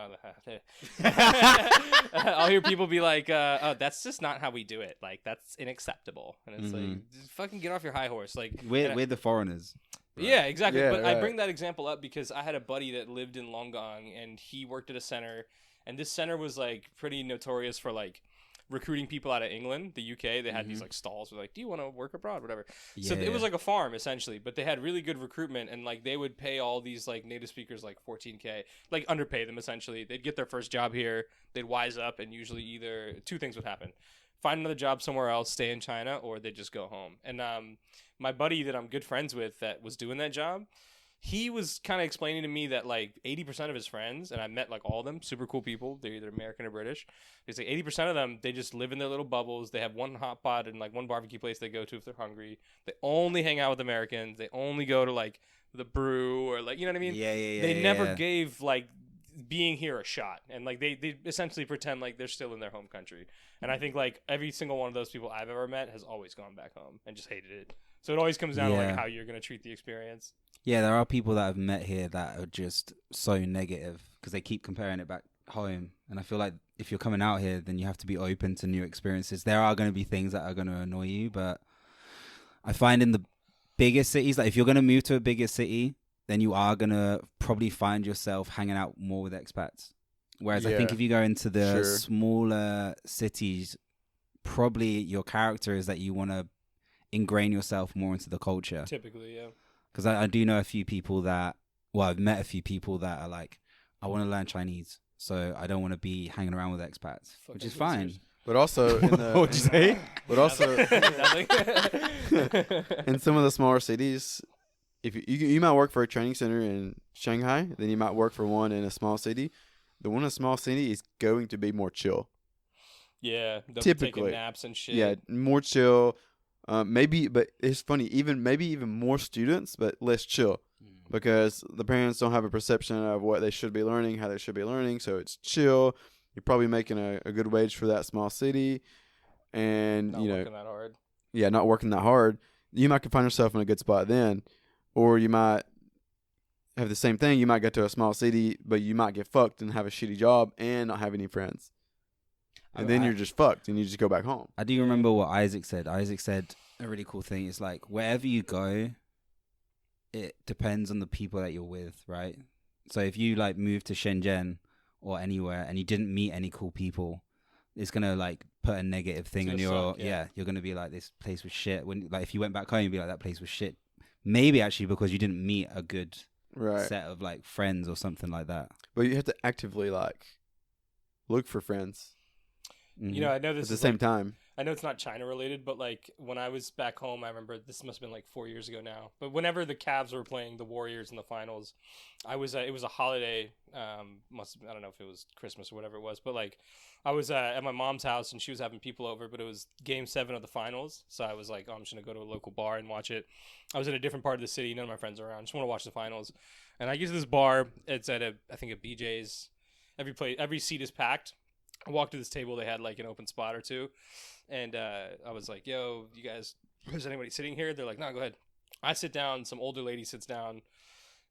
I'll hear people be like, "Oh, that's just not how we do it. Like, that's unacceptable." And it's like, just fucking get off your high horse. Like, and I- We're the foreigners. yeah, exactly. Yeah, but I right. bring that example up because I had a buddy that lived in Longgang and he worked at a center, and this center was like pretty notorious for like recruiting people out of England, the UK. They had these like stalls where like, do you want to work abroad, whatever. So Yeah, it was yeah. like a farm essentially, but they had really good recruitment, and like they would pay all these like native speakers like $14K, like underpay them essentially. They'd get their first job here, they'd wise up, and usually either two things would happen: find another job somewhere else, stay in China, or they just go home. And my buddy that I'm good friends with that was doing that job, he was kind of explaining to me that like 80% of his friends, and I met like all of them, super cool people, they're either American or British. He's like 80% of them, they just live in their little bubbles. They have one hot pot and like one barbecue place they go to if they're hungry. They only hang out with Americans. They only go to like the brew or like, you know what I mean? Yeah. They never gave like being here a shot, and like they essentially pretend like they're still in their home country. And I think like every single one of those people I've ever met has always gone back home and just hated it. So it always comes down to Yeah. like how you're gonna treat the experience. Yeah, there are people that I've met here that are just so negative because they keep comparing it back home. And I feel like if you're coming out here, then you have to be open to new experiences. There are going to be things that are going to annoy you, but I find in the bigger cities, like if you're going to move to a bigger city, then you are going to probably find yourself hanging out more with expats. Whereas I think Yeah. if you go into the Sure. smaller cities, probably your character is that you want to ingrain yourself more into the culture. Typically, yeah. Because I do know a few people that, well, I've met a few people that are like, I want to learn Chinese, so I don't want to be hanging around with expats, which is fine. But also, in the, What'd you say? But also, Nothing. in some of the smaller cities, if you might work for a training center in Shanghai, then you might work for one in a small city. The one in a small city is going to be more chill. Yeah, they'll be Typically. taking naps and shit. Yeah, more chill. Maybe, but it's funny. Maybe even more students, but less chill, because the parents don't have a perception of what they should be learning, how they should be learning. So it's chill. You're probably making a good wage for that small city, and Not you know, working that hard. yeah, not working that hard. You might find yourself in a good spot then, or you might have the same thing. You might go to a small city, but you might get fucked and have a shitty job and not have any friends. And then you're just fucked and you just go back home. I do remember what Isaac said. Isaac said a really cool thing. It's like wherever you go, it depends on the people that you're with, right? So if you like move to Shenzhen or anywhere and you didn't meet any cool people, it's gonna like put a negative thing It's on gonna your suck, yeah. you're gonna be like, this place was shit. When like if you went back home, you'd be like, that place was shit. Maybe actually because you didn't meet a good Right. set of like friends or something like that. But you have to actively like look for friends You know, I know at this the is same like, time. I know it's not China related, but like when I was back home, I remember this must have been like 4 years ago now. But whenever the Cavs were playing the Warriors in the finals, I was it was a holiday. I don't know if it was Christmas or whatever it was, but like I was at my mom's house and she was having people over, but it was Game 7 of the finals, so I was like, oh, I'm just gonna go to a local bar and watch it. I was in a different part of the city, none of my friends are around. Just want to watch the finals, and I get to this bar. It's at I think a BJ's. Every seat is packed. I walked to this table. They had like an open spot or two. And I was like, yo, you guys, is anybody sitting here? They're like, no, go ahead. I sit down. Some older lady sits down.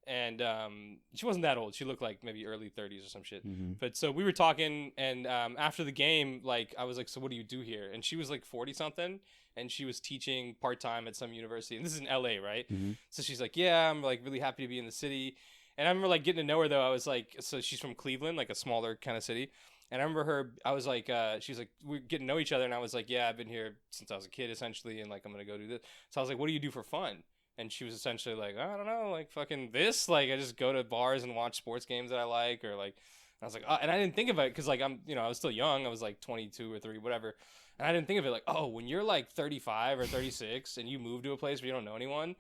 And she wasn't that old. She looked like maybe early 30s or some shit. Mm-hmm. But so we were talking. And after the game, like, I was like, so what do you do here? And she was like 40-something. And she was teaching part-time at some university. And this is in LA, right? Mm-hmm. So she's like, yeah, I'm like really happy to be in the city. And I remember like getting to know her though. I was like, so she's from Cleveland, like a smaller kind of city. And I remember her, I was like, she's like, we're getting to know each other. And I was like, yeah, I've been here since I was a kid, essentially. And like, I'm going to go do this. So I was like, what do you do for fun? And she was essentially like, I don't know, like fucking this. Like, I just go to bars and watch sports games that I like. Or like, I was like, oh, and I didn't think of it because like, I was still young. I was like 22 or 3, whatever. And I didn't think of it like, oh, when you're like 35 or 36 and you move to a place where you don't know anyone,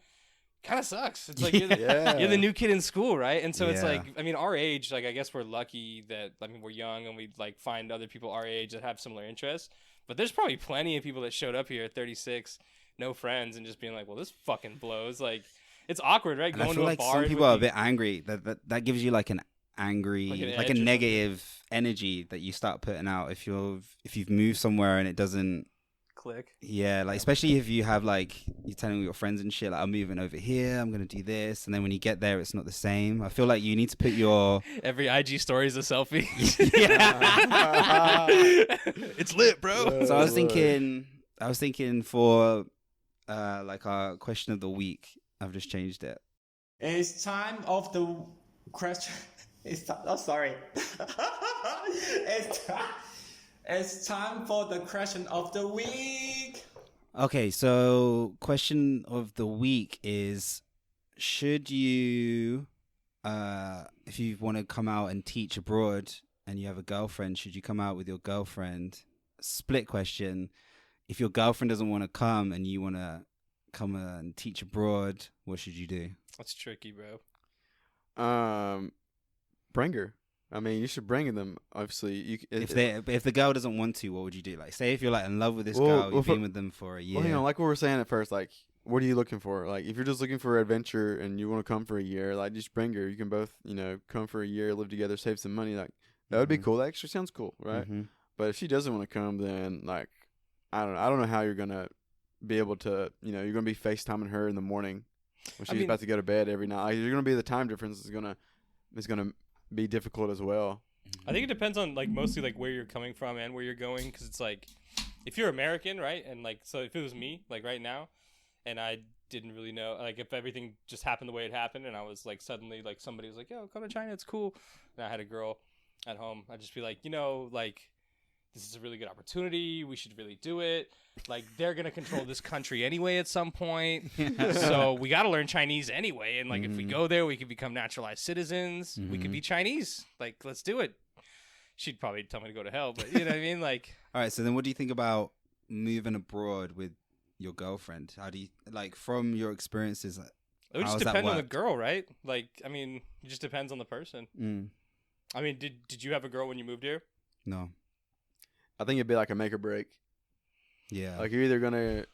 kind of sucks. It's like you're the new kid in school, right? And so it's Yeah. like, I mean, our age, like I guess we're lucky that we're young and we like find other people our age that have similar interests. But there's probably plenty of people that showed up here at 36, no friends, and just being like, well, this fucking blows. Like, it's awkward, right? And I Going feel to a like bar. some it people would are a be- bit angry. That gives you like an angry, Like an like edge a or negative energy that you start putting out if you've moved somewhere and it doesn't. click. Yeah, like especially if you have like you're telling your friends and shit like I'm moving over here, I'm gonna do this, and then when you get there, it's not the same. I feel like you need to put your Every IG story is a selfie. yeah. It's lit, bro. So I was thinking for like our question of the week. I've just changed it. It's time of the question. Sorry. It's time for the question of the week. Okay, so question of the week is: should you, if you want to come out and teach abroad and you have a girlfriend, should you come out with your girlfriend? Split question: if your girlfriend doesn't want to come and you want to come and teach abroad, what should you do? That's tricky, bro. Bring her. I mean, you should bring them. Obviously, If the girl doesn't want to, what would you do? Like, say if you're like in love with this Well, girl, you've for- been with them for a year. Well, like what we were saying at first, like, what are you looking for? Like, if you're just looking for adventure and you want to come for a year, like, just bring her. You can both, come for a year, live together, save some money. Like, that would be Mhm. cool. That actually sounds cool, right? Mhm. But if she doesn't want to come, then like, I don't know how you're gonna be able to, you're gonna be FaceTiming her in the morning when she's mean- about to go to bed every night. Like, you're gonna be the time difference is gonna be difficult as well. I think it depends on like mostly like where you're coming from and where you're going, because it's like if you're American, right, and like so if it was me like right now, and I didn't really know, like, if everything just happened the way it happened, and I was like, suddenly, like, somebody was like, yo, come to China, it's cool, and I had a girl at home, I'd just be like, like, this is a really good opportunity, we should really do it, like, they're gonna control this country anyway at some point, so we gotta learn Chinese anyway, and like, if we go there, we could become naturalized citizens, we could be Chinese, like, let's do it. She'd probably tell me to go to hell, but you know what I mean, like. All right, so then what do you think about moving abroad with your girlfriend? How do you, like, from your experiences, It would how just has that depend on the worked? girl, right? Like, I mean, it just depends on the person. I mean, did you have a girl when you moved here? No. I think it'd be like a make or break. Yeah. Like you're either gonna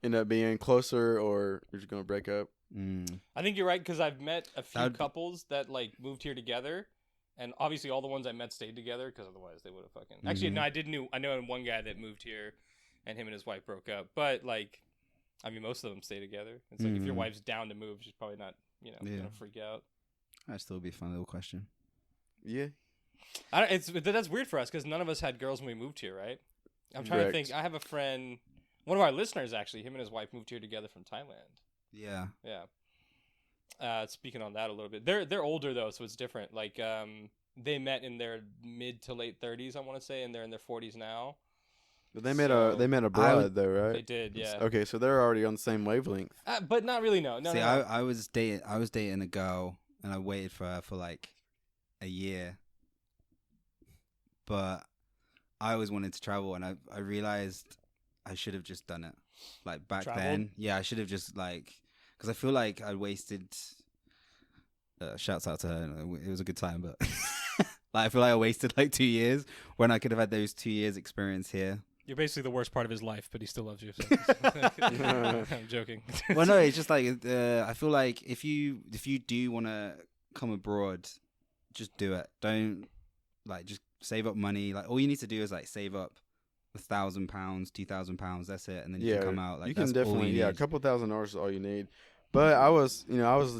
end up being closer or you're just gonna break up. I think you're right, because I've met a few That'd- couples that like moved here together, and obviously all the ones I met stayed together, because otherwise they would have fucking. Actually, no, I know one guy that moved here, and him and his wife broke up. But like, I mean, most of them stay together. It's like if your wife's down to move, she's probably not, Yeah. gonna freak out. That'd still be a fun little question. Yeah. That's weird for us, because none of us had girls when we moved here, right? I'm trying to Correct. think. I have a friend, one of our listeners actually. Him and his wife moved here together from Thailand. Yeah. Yeah. Speaking on that a little bit, they're older though, so it's different. Like, they met in their mid to late 30s, I want to say, and they're in their 40s now. But they met So, abroad though, right? They did, yeah. Okay, so they're already on the same wavelength. But not really. No. See, no. I was dating a girl, and I waited for her for like a year. But I always wanted to travel, and I realized I should have just done it. Like back Traveled? then, yeah, I should have just like, because I feel like I wasted. Shouts out to her. It was a good time, but like I feel like I wasted like 2 years when I could have had those 2 years experience here. You're basically the worst part of his life, but he still loves you. So. I'm joking. Well, no, it's just like I feel like if you do want to come abroad, just do it. Don't like just save up money. Like all you need to do is like save up £1,000, £2,000. That's it, and then you can come out. Like you that's can definitely, all you a need. couple $1,000 is all you need. But I was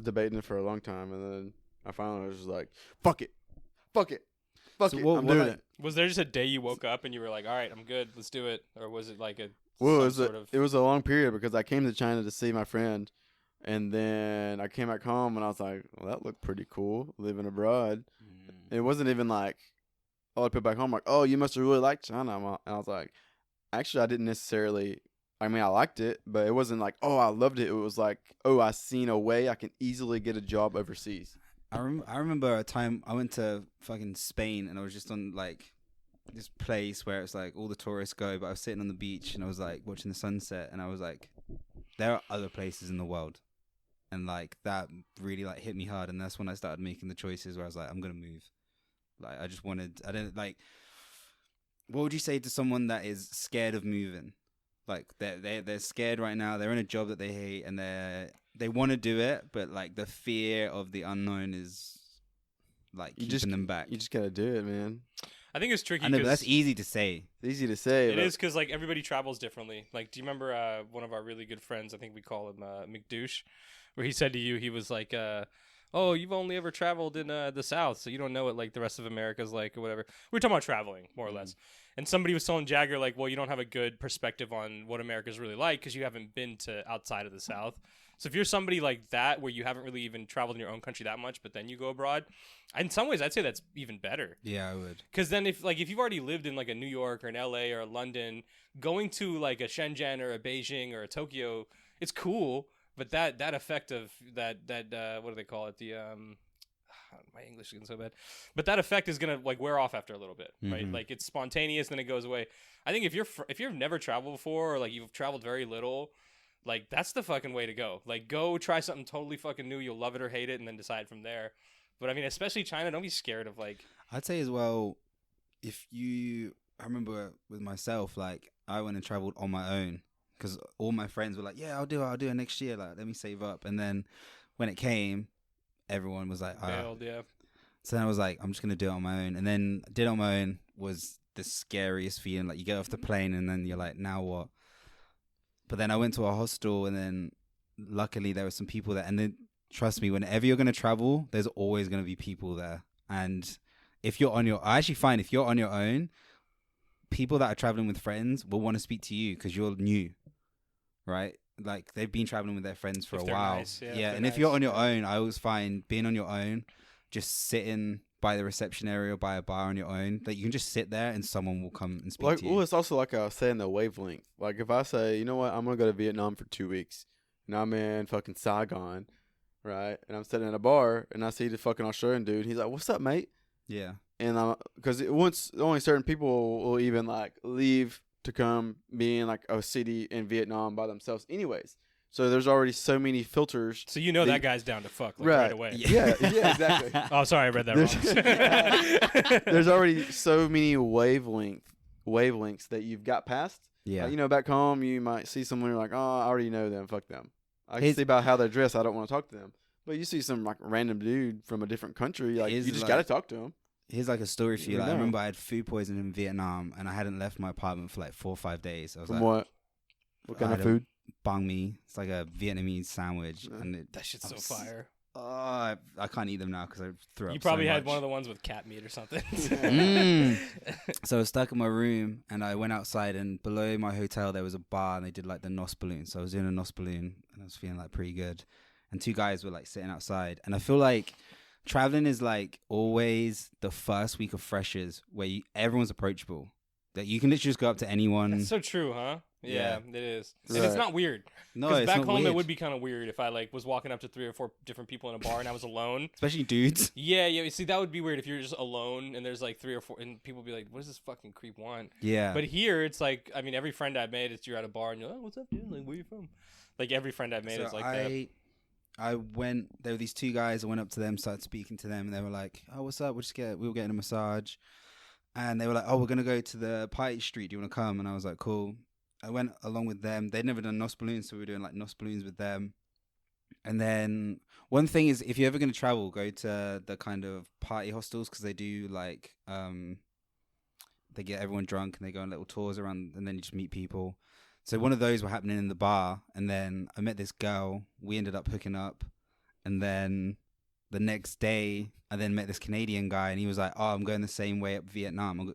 debating it for a long time, and then I finally was just like, fuck it, So I'm doing it. Was there just a day you woke up and you were like, all right, I'm good, let's do it? Or was it like Well, some it was a long period because I came to China to see my friend, and then I came back home and I was like, well, that looked pretty cool living abroad. And it wasn't even like, oh, I put back home like, oh, you must have really liked China. And I was like, actually, I didn't necessarily. I mean, I liked it, but it wasn't like, oh, I loved it. It was like, oh, I seen a way I can easily get a job overseas. I remember a time I went to fucking Spain, and I was just on like this place where it's like all the tourists go, but I was sitting on the beach and I was like watching the sunset, and I was like, there are other places in the world, and like that really like hit me hard, and that's when I started making the choices where I was like, I'm gonna move. Like I didn't like. What would you say to someone that is scared of moving? Like they're scared right now. They're in a job that they hate, and they want to do it, but like the fear of the unknown is like keeping them back. You just gotta do it, man. I think it's tricky. I know, but 'cause that's easy to say. It's easy to say. It but is, because like everybody travels differently. Like, do you remember one of our really good friends? I think we call him McDouche, where he said to you, he was like, "Oh, you've only ever traveled in the South, so you don't know what like the rest of America's like or whatever." We were talking about traveling, more or less. And somebody was telling Jagger like, "Well, you don't have a good perspective on what America's really like because you haven't been to outside of the South." So if you're somebody like that, where you haven't really even traveled in your own country that much, but then you go abroad, in some ways, I'd say that's even better. Yeah, I would. Because then if you've already lived in like a New York or an LA or a London, going to like a Shenzhen or a Beijing or a Tokyo, it's cool. But that effect of that what do they call it? The my English is so bad. But that effect is gonna like wear off after a little bit, right? Like it's spontaneous, then it goes away. I think if you've never traveled before, or like you've traveled very little, like that's the fucking way to go. Like go try something totally fucking new. You'll love it or hate it, and then decide from there. But I mean, especially China, don't be scared of like. I'd say as well, I remember with myself, like I went and traveled on my own because all my friends were like, "Yeah, I'll do it next year. Like, let me save up." And then when it came, everyone was like, Bailed, yeah. So then I was like, I'm just gonna do it on my own. And then I did it on my own was the scariest feeling. Like you get off the plane and then you're like, now what? But then I went to a hostel, and then luckily there were some people there. And then trust me, whenever you're gonna travel, there's always gonna be people there. And if you're I actually find if you're on your own, people that are traveling with friends will want to speak to you because you're new, right? like they've been traveling with their friends for If a they're while. nice, yeah, if yeah. they're And if you're nice, on your yeah. own, I always find being on your own, just sitting by the reception area or by a bar on your own, that you can just sit there and someone will come and speak Like, to you. well, it's also like I was saying, the wavelength. Like, if I say, you know what, I'm gonna go to Vietnam for 2 weeks, and I'm in fucking Saigon, right? And I'm sitting at a bar, and I see the fucking Australian dude. He's like, "What's up, mate?" Yeah. And I'm because once only certain people will even like leave to come be in like a city in Vietnam by themselves, anyways. So there's already so many filters. So you know The- that guy's down to fuck like, right away. Yeah, yeah, exactly. Oh, sorry, I read that wrong. There's already so many wavelengths that you've got past. Yeah. Like, you know, back home, you might see someone you're like, oh, I already know them. Fuck them. I can His- see about how they dress. I don't want to talk to them. But you see some like random dude from a different country, like His, you just like- gotta talk to him. Here's like a story for you. You Like, I know. remember I had food poisoning in Vietnam and I hadn't left my apartment for like 4 or 5 days. I was From like, what? What kind I of don't- food? bang mi. It's like a Vietnamese sandwich. Yeah. And That shit's so I'm s- fire. I can't eat them now because I threw up You probably so had much. one of the ones with cat meat or something. Mm. So I was stuck in my room and I went outside, and below my hotel there was a bar and they did like the Nos balloon. So I was doing a Nos balloon and I was feeling like pretty good. And 2 guys were like sitting outside. And I feel like traveling is like always the first week of freshers where everyone's approachable. That you can literally just go up to anyone. That's so true, huh? Yeah, Yeah. it is. And Right. it's not weird. No, Because it's back not home weird. it would be kind of weird if I like was walking up to 3 or 4 different people in a bar and I was alone. Especially dudes. Yeah, yeah. See, that would be weird if you're just alone and there's like 3 or 4 and people be like, "What does this fucking creep want?" Yeah. But here it's like, I mean, every friend I've made, it's you're at a bar and you're like, "Oh, what's up, dude? Like, where you from?" Like every friend I've made So is like that. I went. There were these 2 guys. I went up to them, started speaking to them, and they were like, "Oh, what's up? We were getting a massage," and they were like, "Oh, we're gonna go to the Pie Street. Do you want to come?" And I was like, "Cool." I went along with them. They'd never done Nos balloons, so we were doing like Nos balloons with them. And then one thing is, if you're ever gonna travel, go to the kind of party hostels because they do like they get everyone drunk and they go on little tours around, and then you just meet people. So one of those were happening in the bar, and then I met this girl. We ended up hooking up, and then the next day, I then met this Canadian guy, and he was like, "Oh, I'm going the same way up Vietnam.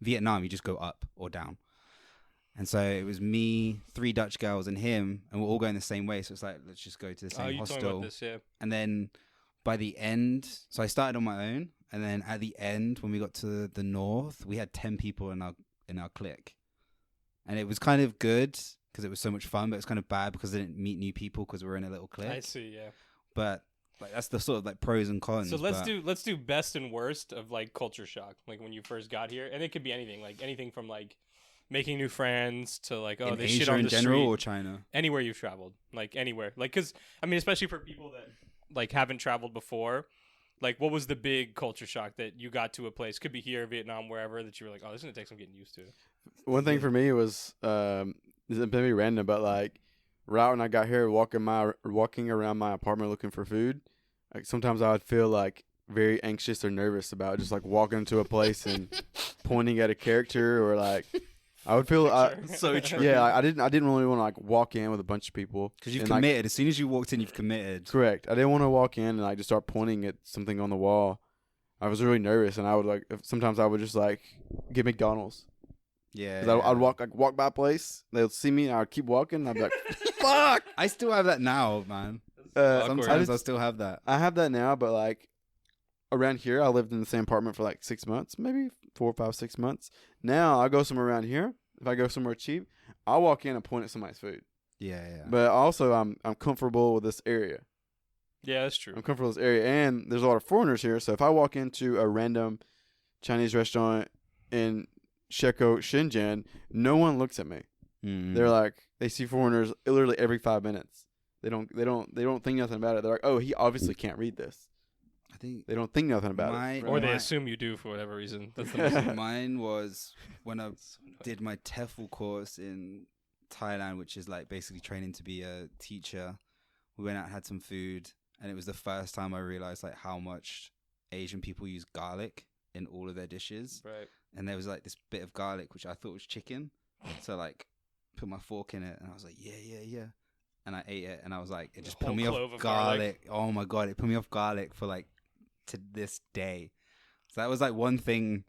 Vietnam, you just go up or down." And so it was me, 3 Dutch girls, and him, and we're all going the same way. So it's like, let's just go to the Oh, same you told me hostel. about this, yeah. And then by the end, so I started on my own, and then at the end, when we got to the north, we had 10 people in our clique, and it was kind of good because it was so much fun, but it's kind of bad because I didn't meet new people because we were in a little clique. I see, yeah. But like that's the sort of like pros and cons. So let's but- do best and worst of like culture shock, like when you first got here, and it could be anything, like anything from like making new friends to like, oh, in they Asia shit on in the general street. or China. Anywhere you've traveled, like anywhere, like because I mean, especially for people that like haven't traveled before, like what was the big culture shock that you got to a place? Could be here, Vietnam, wherever, that you were like, oh, this is gonna take some getting used to. One thing for me was this is maybe random, but like right when I got here, walking around my apartment looking for food, like sometimes I would feel like very anxious or nervous about just like walking into a place and pointing at a character, or like I would feel So true. yeah, I didn't really want to like walk in with a bunch of people Because you've and, like, committed. As soon as you walked in, you've committed. correct. I didn't want to walk in and like just start pointing at something on the wall. I was really nervous, and I would like sometimes I would just like get McDonald's. Yeah. 'Cause I'd walk by a place, they'd see me, and I'd keep walking, and I'd be like, "Fuck!" I still have that now, man. Awkward. Sometimes I still have that. I have that now, but like around here, I lived in the same apartment for like 6 months, maybe 4, 5, 6 months. Now I go somewhere around here. If I go somewhere cheap, I'll walk in and point at somebody's food. Yeah. But also, I'm comfortable with this area. Yeah, that's true. I'm comfortable with this area, and there's a lot of foreigners here. So if I walk into a random Chinese restaurant in Sheko, Shenzhen, no one looks at me. Mm. They're like, they see foreigners literally every 5 minutes. They don't think nothing about it. They're like, oh, he obviously can't read this. I think They don't think nothing about My- it. Or they My- assume you do for whatever reason. That's the most mine was when I did my TEFL course in Thailand, which is like basically training to be a teacher. We went out, had some food, and it was the first time I realized like how much Asian people use garlic in all of their dishes. right. And there was like this bit of garlic which I thought was chicken, so like put my fork in it, and I was like, yeah, and I ate it, and I was like, it just whole put me clove off of garlic. garlic. Oh my god, it put me off garlic for like to this day. So that was like one thing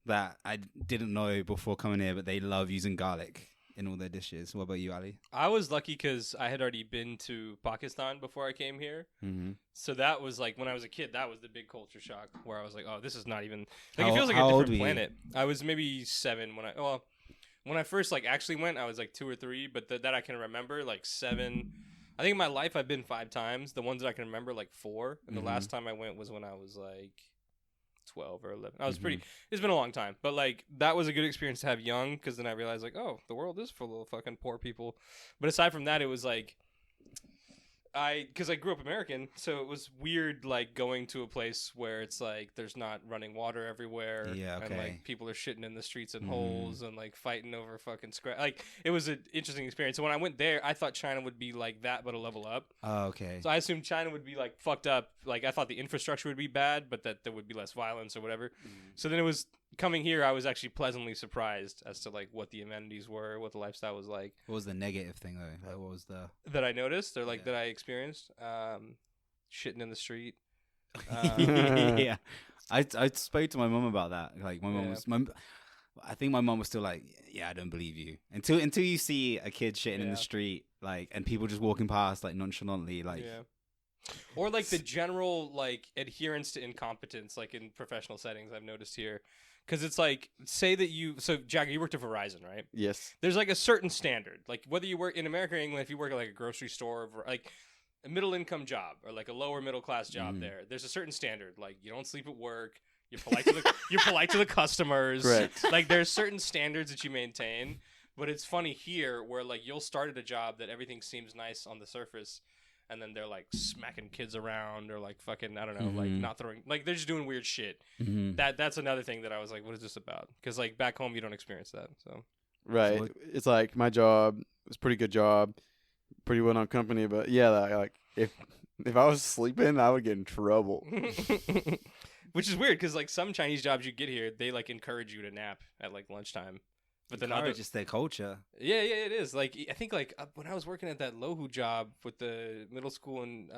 that I didn't know before coming here, but they love using garlic in all their dishes. What about you, Ali? I was lucky because I had already been to Pakistan before I came here. Mm-hmm. So that was like when I was a kid, that was the big culture shock where I was like, oh, this is not even like How- it feels like how a old different were you? planet. I was maybe 7 when I first like actually went, I was like 2 or 3, but that I can remember like 7. I think in my life I've been 5 times. The ones that I can remember like 4, and Mhm. the last time I went was when I was like 12 or 11. I was Mm-hmm. pretty. It's been a long time, but like that was a good experience to have young because then I realized like, oh, the world is full of fucking poor people. But aside from that, it was like because I grew up American, so it was weird like going to a place where it's like there's not running water everywhere, Yeah, and okay. like people are shitting in the streets and Mhm. holes and like fighting over fucking scrap. Like it was an interesting experience. So when I went there, I thought China would be like that, but a level up. Oh, okay. So I assumed China would be like fucked up. Like I thought the infrastructure would be bad, but that there would be less violence or whatever. So then it was coming here. I was actually pleasantly surprised as to like what the amenities were, what the lifestyle was like What was the negative thing though? Like, what was the? that I noticed or like Yeah. that I experienced. Shitting in the street. Yeah, I spoke to my mum about that. Like my mum Yeah. was I think my mum was still like, yeah, I don't believe you until you see a kid shitting in Yeah. the street, like, and people just walking past like nonchalantly, like, Yeah. Or like the general like adherence to incompetence, like in professional settings, I've noticed here. Because it's like, say that so Jagger, you worked at Verizon, right? Yes. There's like a certain standard. Like whether you work in America or England, if you work at like a grocery store or like a middle income job or like a lower middle class job there's a certain standard. Like you don't sleep at work. You're polite to the you're polite to the customers. Correct. Like there's certain standards that you maintain. But it's funny here where like you'll start at a job that everything seems nice on the surface, and then they're like smacking kids around or like fucking I don't know, like not throwing like they're just doing weird shit. mhm. That's another thing that I was like, what is this about? Because like back home you don't experience that. So Right. what- It's like my job was a pretty good job, pretty well known company, but yeah, like if I was sleeping, I would get in trouble. which is weird because like some Chinese jobs you get here, they like encourage you to nap at like lunchtime. But then other, just their culture. yeah, it is. Like I think like when I was working at that Lohu job with the middle school and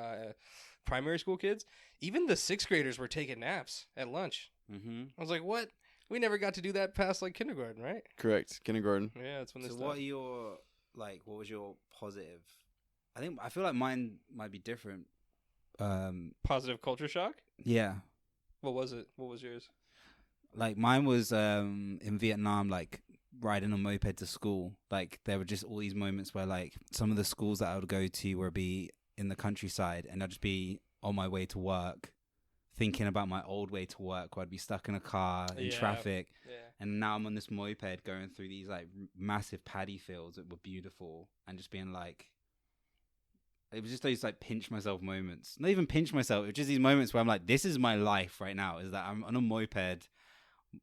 primary school kids, even the 6th graders were taking naps at lunch. Mm-hmm. I was like, what? We never got to do that past like kindergarten, right? Correct. Kindergarten. Yeah, that's when they So stopped. what are your what was your positive? I feel like mine might be different. Positive culture shock? Yeah. What was it? What was yours? Like mine was in Vietnam, like riding a moped to school. Like there were just all these moments where like some of the schools that I would go to would be in the countryside, and I'd just be on my way to work, thinking about my old way to work, where I'd be stuck in a car in Yeah. traffic, Yeah. and now I'm on this moped going through these like massive paddy fields that were beautiful, and just being like. It was just those like pinch myself moments. Not even pinch myself. It was just these moments where I'm like, this is my life right now. Is that I'm on a moped,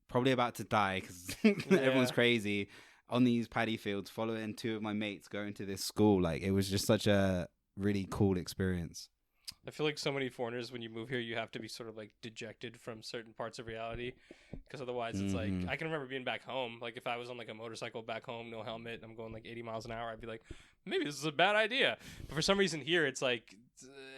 probably about to die because everyone's Yeah. crazy on these paddy fields, following 2 of my mates going to this school. Like it was just such a really cool experience. I feel like so many foreigners, when you move here, you have to be sort of like dejected from certain parts of reality, because otherwise, it's like Mhm. I can remember being back home. Like if I was on like a motorcycle back home, no helmet, and I'm going like 80 miles an hour, I'd be like, maybe this is a bad idea. But for some reason here, it's like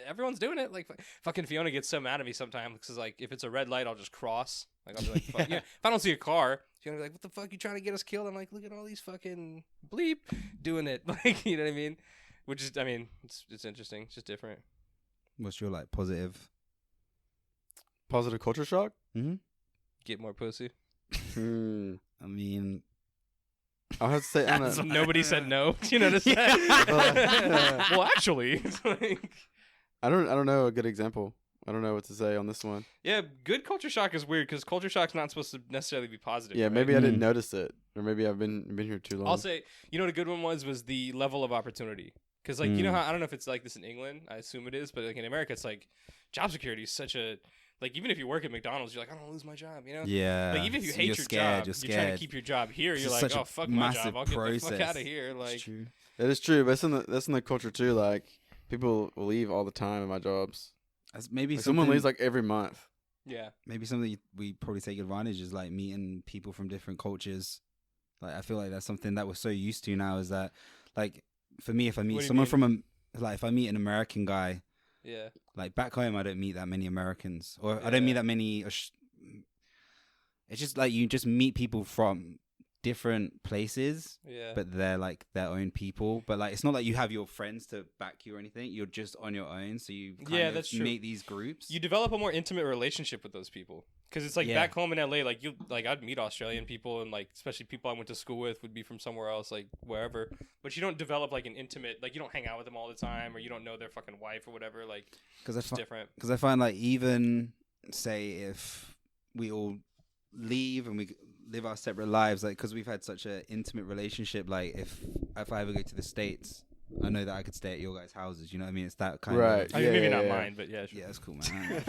everyone's doing it. Like fucking Fiona gets so mad at me sometimes because like if it's a red light, I'll just cross. Like I'll be like, fuck, yeah. If I don't see a car, Fiona be like, what the fuck, you trying to get us killed? I'm like, look at all these fucking bleep doing it. Like you know what I mean? Which is, I mean, it's interesting. It's just different. What's your like positive? Positive culture shock? Mm-hmm. Get more pussy. I mean, I'll have to say, I don't know. Nobody said no. You know what I'm saying? Well, actually, it's like, I don't know a good example. I don't know what to say on this one. yeah, good culture shock is weird because culture shock's not supposed to necessarily be positive. Yeah, right? maybe I didn't Mm. notice it, or maybe I've been here too long. I'll say, you know what a good one was the level of opportunity. Because like you know how I don't know if it's like this in England. I assume it is, but like in America, it's like job security is such a like even if you work at McDonald's, you're like I don't want to lose my job. You know. yeah. Like even if you So hate you're your scared, job, you're you're trying to scared. keep your job here. It's You're just like, such a oh fuck my massive job, I'll get the fuck process. out of here. It's Like, true. That is true, but that's in the culture too. Like people will leave all the time in my jobs. As maybe Like, someone something- leaves like every month. yeah, maybe something we probably take advantage is like meeting people from different cultures. Like I feel like that's something that we're so used to now. Is that like for me, if I What meet do you someone mean? from if I meet an American guy, yeah, like back home, I don't meet that many Americans, or I don't meet Yeah. that many. It's just like you just meet people from different places, Yeah. but they're like their own people. But like, it's not like you have your friends to back you or anything. You're just on your own. So you kind of that's true. meet these groups. You develop a more intimate relationship with those people because it's like Yeah. back home in LA, like I'd meet Australian people and like especially people I went to school with would be from somewhere else, like wherever. But you don't develop like an intimate, like you don't hang out with them all the time, or you don't know their fucking wife or whatever. Like it's different. Because I find like even say if we all leave and we live our separate lives, like because we've had such an intimate relationship, like if I ever go to the States, I know that I could stay at your guys' houses. You know what I mean? It's that kind Right. of I mean, maybe not Yeah. mine, but yeah. Sure. yeah, that's cool, man.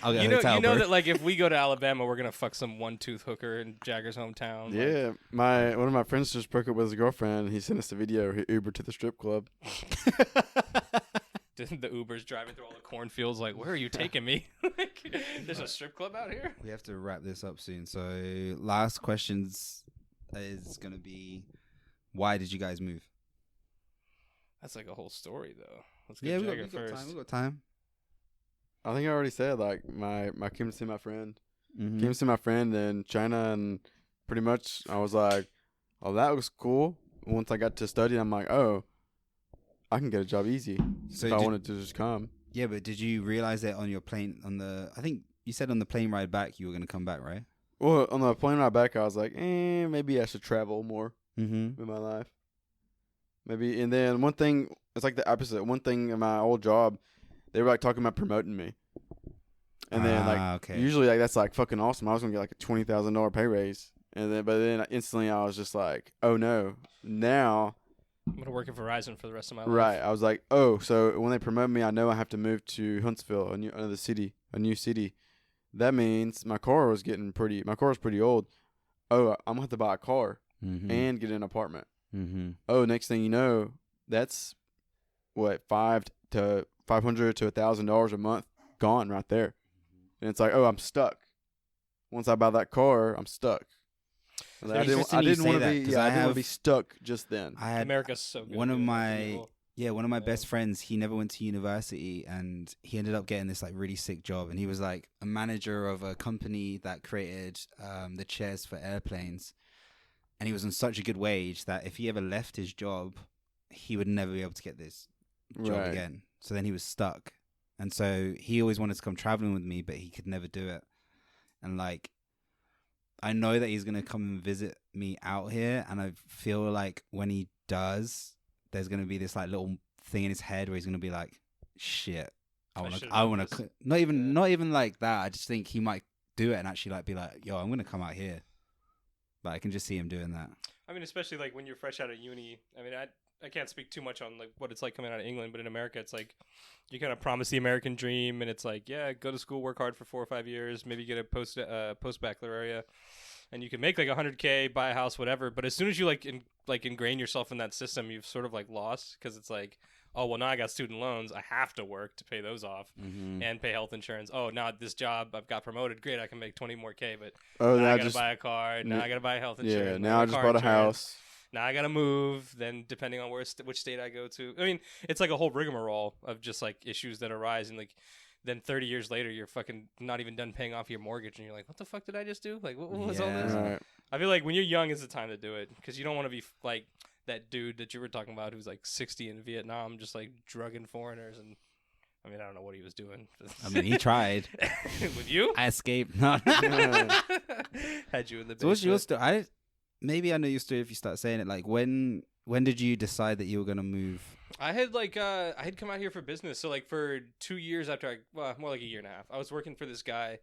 I'll get You a know, hotel, you know bro. that like if we go to Alabama, we're gonna fuck some one-tooth hooker in Jagger's hometown. like- Yeah, one of my friends just broke up with his girlfriend, and he sent us a video. He Ubered to the strip club. the Uber's driving through all the cornfields. Like, where are you taking me? Like, there's a strip club out here. We have to wrap this up soon. So last questions is gonna be, why did you guys move? That's like a whole story, though. Let's Yeah, get we Jagger got first. time. We got time. I think I already said like my came to see my friend. Mhm. Came to see my friend in China, and pretty much I was like, "Oh, that looks cool." Once I got to study, I'm like, "Oh, I can get a job easy So if I did- wanted to just come." Yeah, but did you realize that on your plane I think you said on the plane ride back you were gonna come back, right? Well, on the plane ride back, I was like, maybe I should travel more Mm-hmm. in my life. Maybe, and then one thing, it's like the opposite. One thing in my old job, they were like talking about promoting me, and then like usually like that's like fucking awesome. I was gonna get like a $20,000 pay raise, and then instantly I was just like, oh no, now I'm gonna work at Verizon for the rest of my life. right. I was like, oh, so when they promote me, I know I have to move to Huntsville, another city, a new city. That means my car was pretty old. Oh, I'm gonna have to buy a car Mm-hmm. and get an apartment. Mm-hmm. Oh, next thing you know, that's what $500 to $1,000 a month gone right there, and it's like, oh, I'm stuck. Once I buy that car, I'm stuck. It's I interesting you didn't say want to that, be. 'cause Yeah, I I didn't want have- to be stuck just then. I had America's so good. one of dude. my Cool. one of my Yeah. best friends. He never went to university, and he ended up getting this like really sick job. And he was like a manager of a company that created the chairs for airplanes. And he was on such a good wage that if he ever left his job, he would never be able to get this job Right. again. So then he was stuck. And so he always wanted to come traveling with me, but he could never do it. And like, I know that he's going to come and visit me out here. And I feel like when he does, there's going to be this like little thing in his head where he's going to be like, shit, should've I done want this. to, not even like that. I just think he might do it and actually like be like, yo, I'm going to come out here. But I can just see him doing that. I mean, especially like when you're fresh out of uni. I mean, I can't speak too much on like what it's like coming out of England, but in America, it's like you kind of promise the American dream, and it's like, yeah, go to school, work hard for 4 or 5 years, maybe get a post baccalaureate, and you can make like $100K, buy a house, whatever. But as soon as you ingrain yourself in that system, you've sort of like lost because it's like, oh well, now I got student loans, I have to work to pay those off Mm-hmm. and pay health insurance. Oh, now at this job I've got promoted, great, I can make 20 more K, but Oh, now now I I gotta just buy a car. Now I gotta buy health yeah. insurance. Now I just car bought a insurance. house. Now I gotta move. Then depending on which state I go to, I mean, it's like a whole rigmarole of just like issues that arise, and like then 30 years later, you're fucking not even done paying off your mortgage, and you're like, what the fuck did I just do? Like, what was all this? Yeah. Right. I feel like when you're young is the time to do it because you don't want to be like that dude that you were talking about who's like 60 in Vietnam, just like drugging foreigners and. I mean, I don't know what he was doing. I mean, he tried. With you? I escaped. No. Had you in the basement. So what's your story? Maybe I know your story if you start saying it. Like when did you decide that you were gonna move? I had I had come out here for business. So like for 2 years after more like a year and a half, I was working for this guy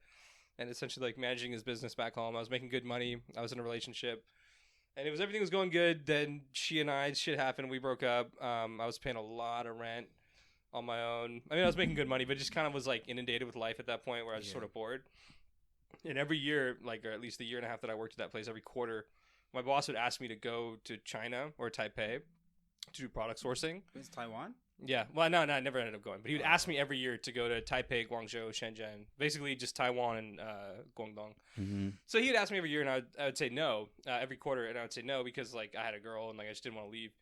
and essentially like managing his business back home. I was making good money. I was in a relationship and everything was going good. Then shit happened. We broke up. I was paying a lot of rent on my own. I mean, I was making good money, but just kind of was like inundated with life at that point where I was just sort of bored. And every year, like, or at least the year and a half that I worked at that place, every quarter, my boss would ask me to go to China or Taipei to do product sourcing. It's Taiwan. Yeah, well, no, I never ended up going. But he would ask me every year to go to Taipei, Guangzhou, Shenzhen, basically just Taiwan and Guangdong. Mm-hmm. So he would ask me every year, and I would say no every quarter, and I would say no because like I had a girl and like I just didn't want to leave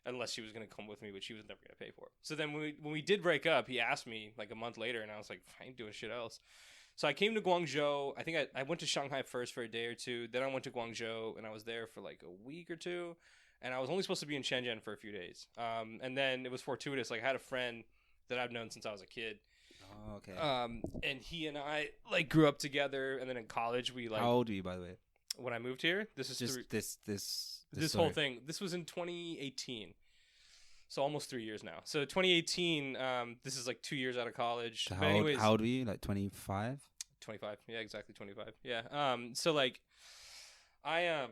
unless she was going to come with me, which she was never going to pay for. So then when we did break up, he asked me like a month later, and I was like, I ain't doing shit else. So I came to Guangzhou. I think I went to Shanghai first for a day or two. Then I went to Guangzhou, and I was there for like a week or two. And I was only supposed to be in Shenzhen for a few days. And then it was fortuitous. Like I had a friend that I've known since I was a kid. Oh, okay. And he and I like grew up together. And then in college, we like. How old are you, by the way? When I moved here, this is Just this whole thing. This was in 2018. So almost 3 years now. So 2018, this is like 2 years out of college. So But anyways, how old were you? Like 25? 25. Yeah, exactly 25. Yeah. So like I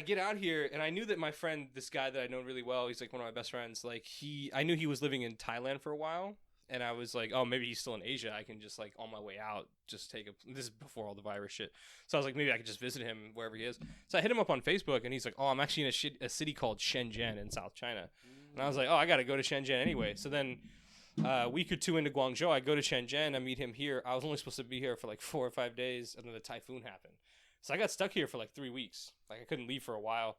get out here and I knew that my friend, this guy that I know really well, he's like one of my best friends. Like I knew he was living in Thailand for a while. And I was like, oh, maybe he's still in Asia. I can just like on my way out, just this is before all the virus shit. So I was like, maybe I could just visit him wherever he is. So I hit him up on Facebook and he's like, oh, I'm actually in a city called Shenzhen in South China. And I was like, oh, I got to go to Shenzhen anyway. So then a week or two into Guangzhou, I go to Shenzhen. I meet him here. I was only supposed to be here for like 4 or 5 days. And then the typhoon happened. So I got stuck here for like 3 weeks. Like I couldn't leave for a while.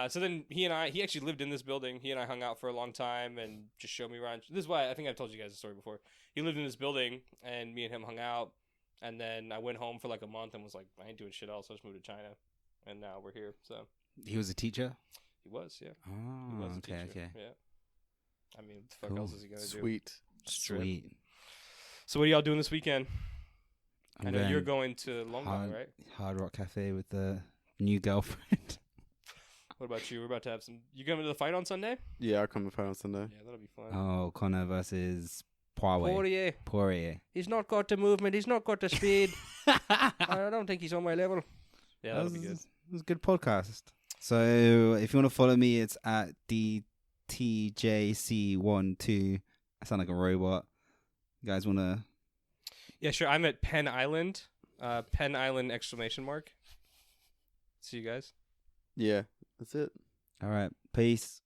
So then he actually lived in this building. He and I hung out for a long time and just showed me around. This is why I think I've told you guys the story before. He lived in this building and me and him hung out. And then I went home for like a month and was like, I ain't doing shit else. So I just moved to China. And now we're here. So He was a teacher? he was, yeah. He Oh, was a okay, teacher, okay. Yeah. I mean, what the fuck Cool. else is he going to do? Sweet. Sweet. So what are y'all doing this weekend? I I'm know you're going to Long Kong, Hard- right? Hard Rock Cafe with the new girlfriend. What about you? We're about to have some. You coming to the fight on Sunday? Yeah, I'll come to fight on Sunday. Yeah, that'll be fun. Oh, Connor versus Poirier. He's not got the movement. He's not got the speed. I don't think he's on my level. Yeah, that'll be good. It was a good podcast. So if you want to follow me, it's at DTJC12. I sound like a robot. You guys want to? Yeah, sure. I'm at Penn Island. Penn Island ! See you guys. Yeah, that's it. All right. Peace.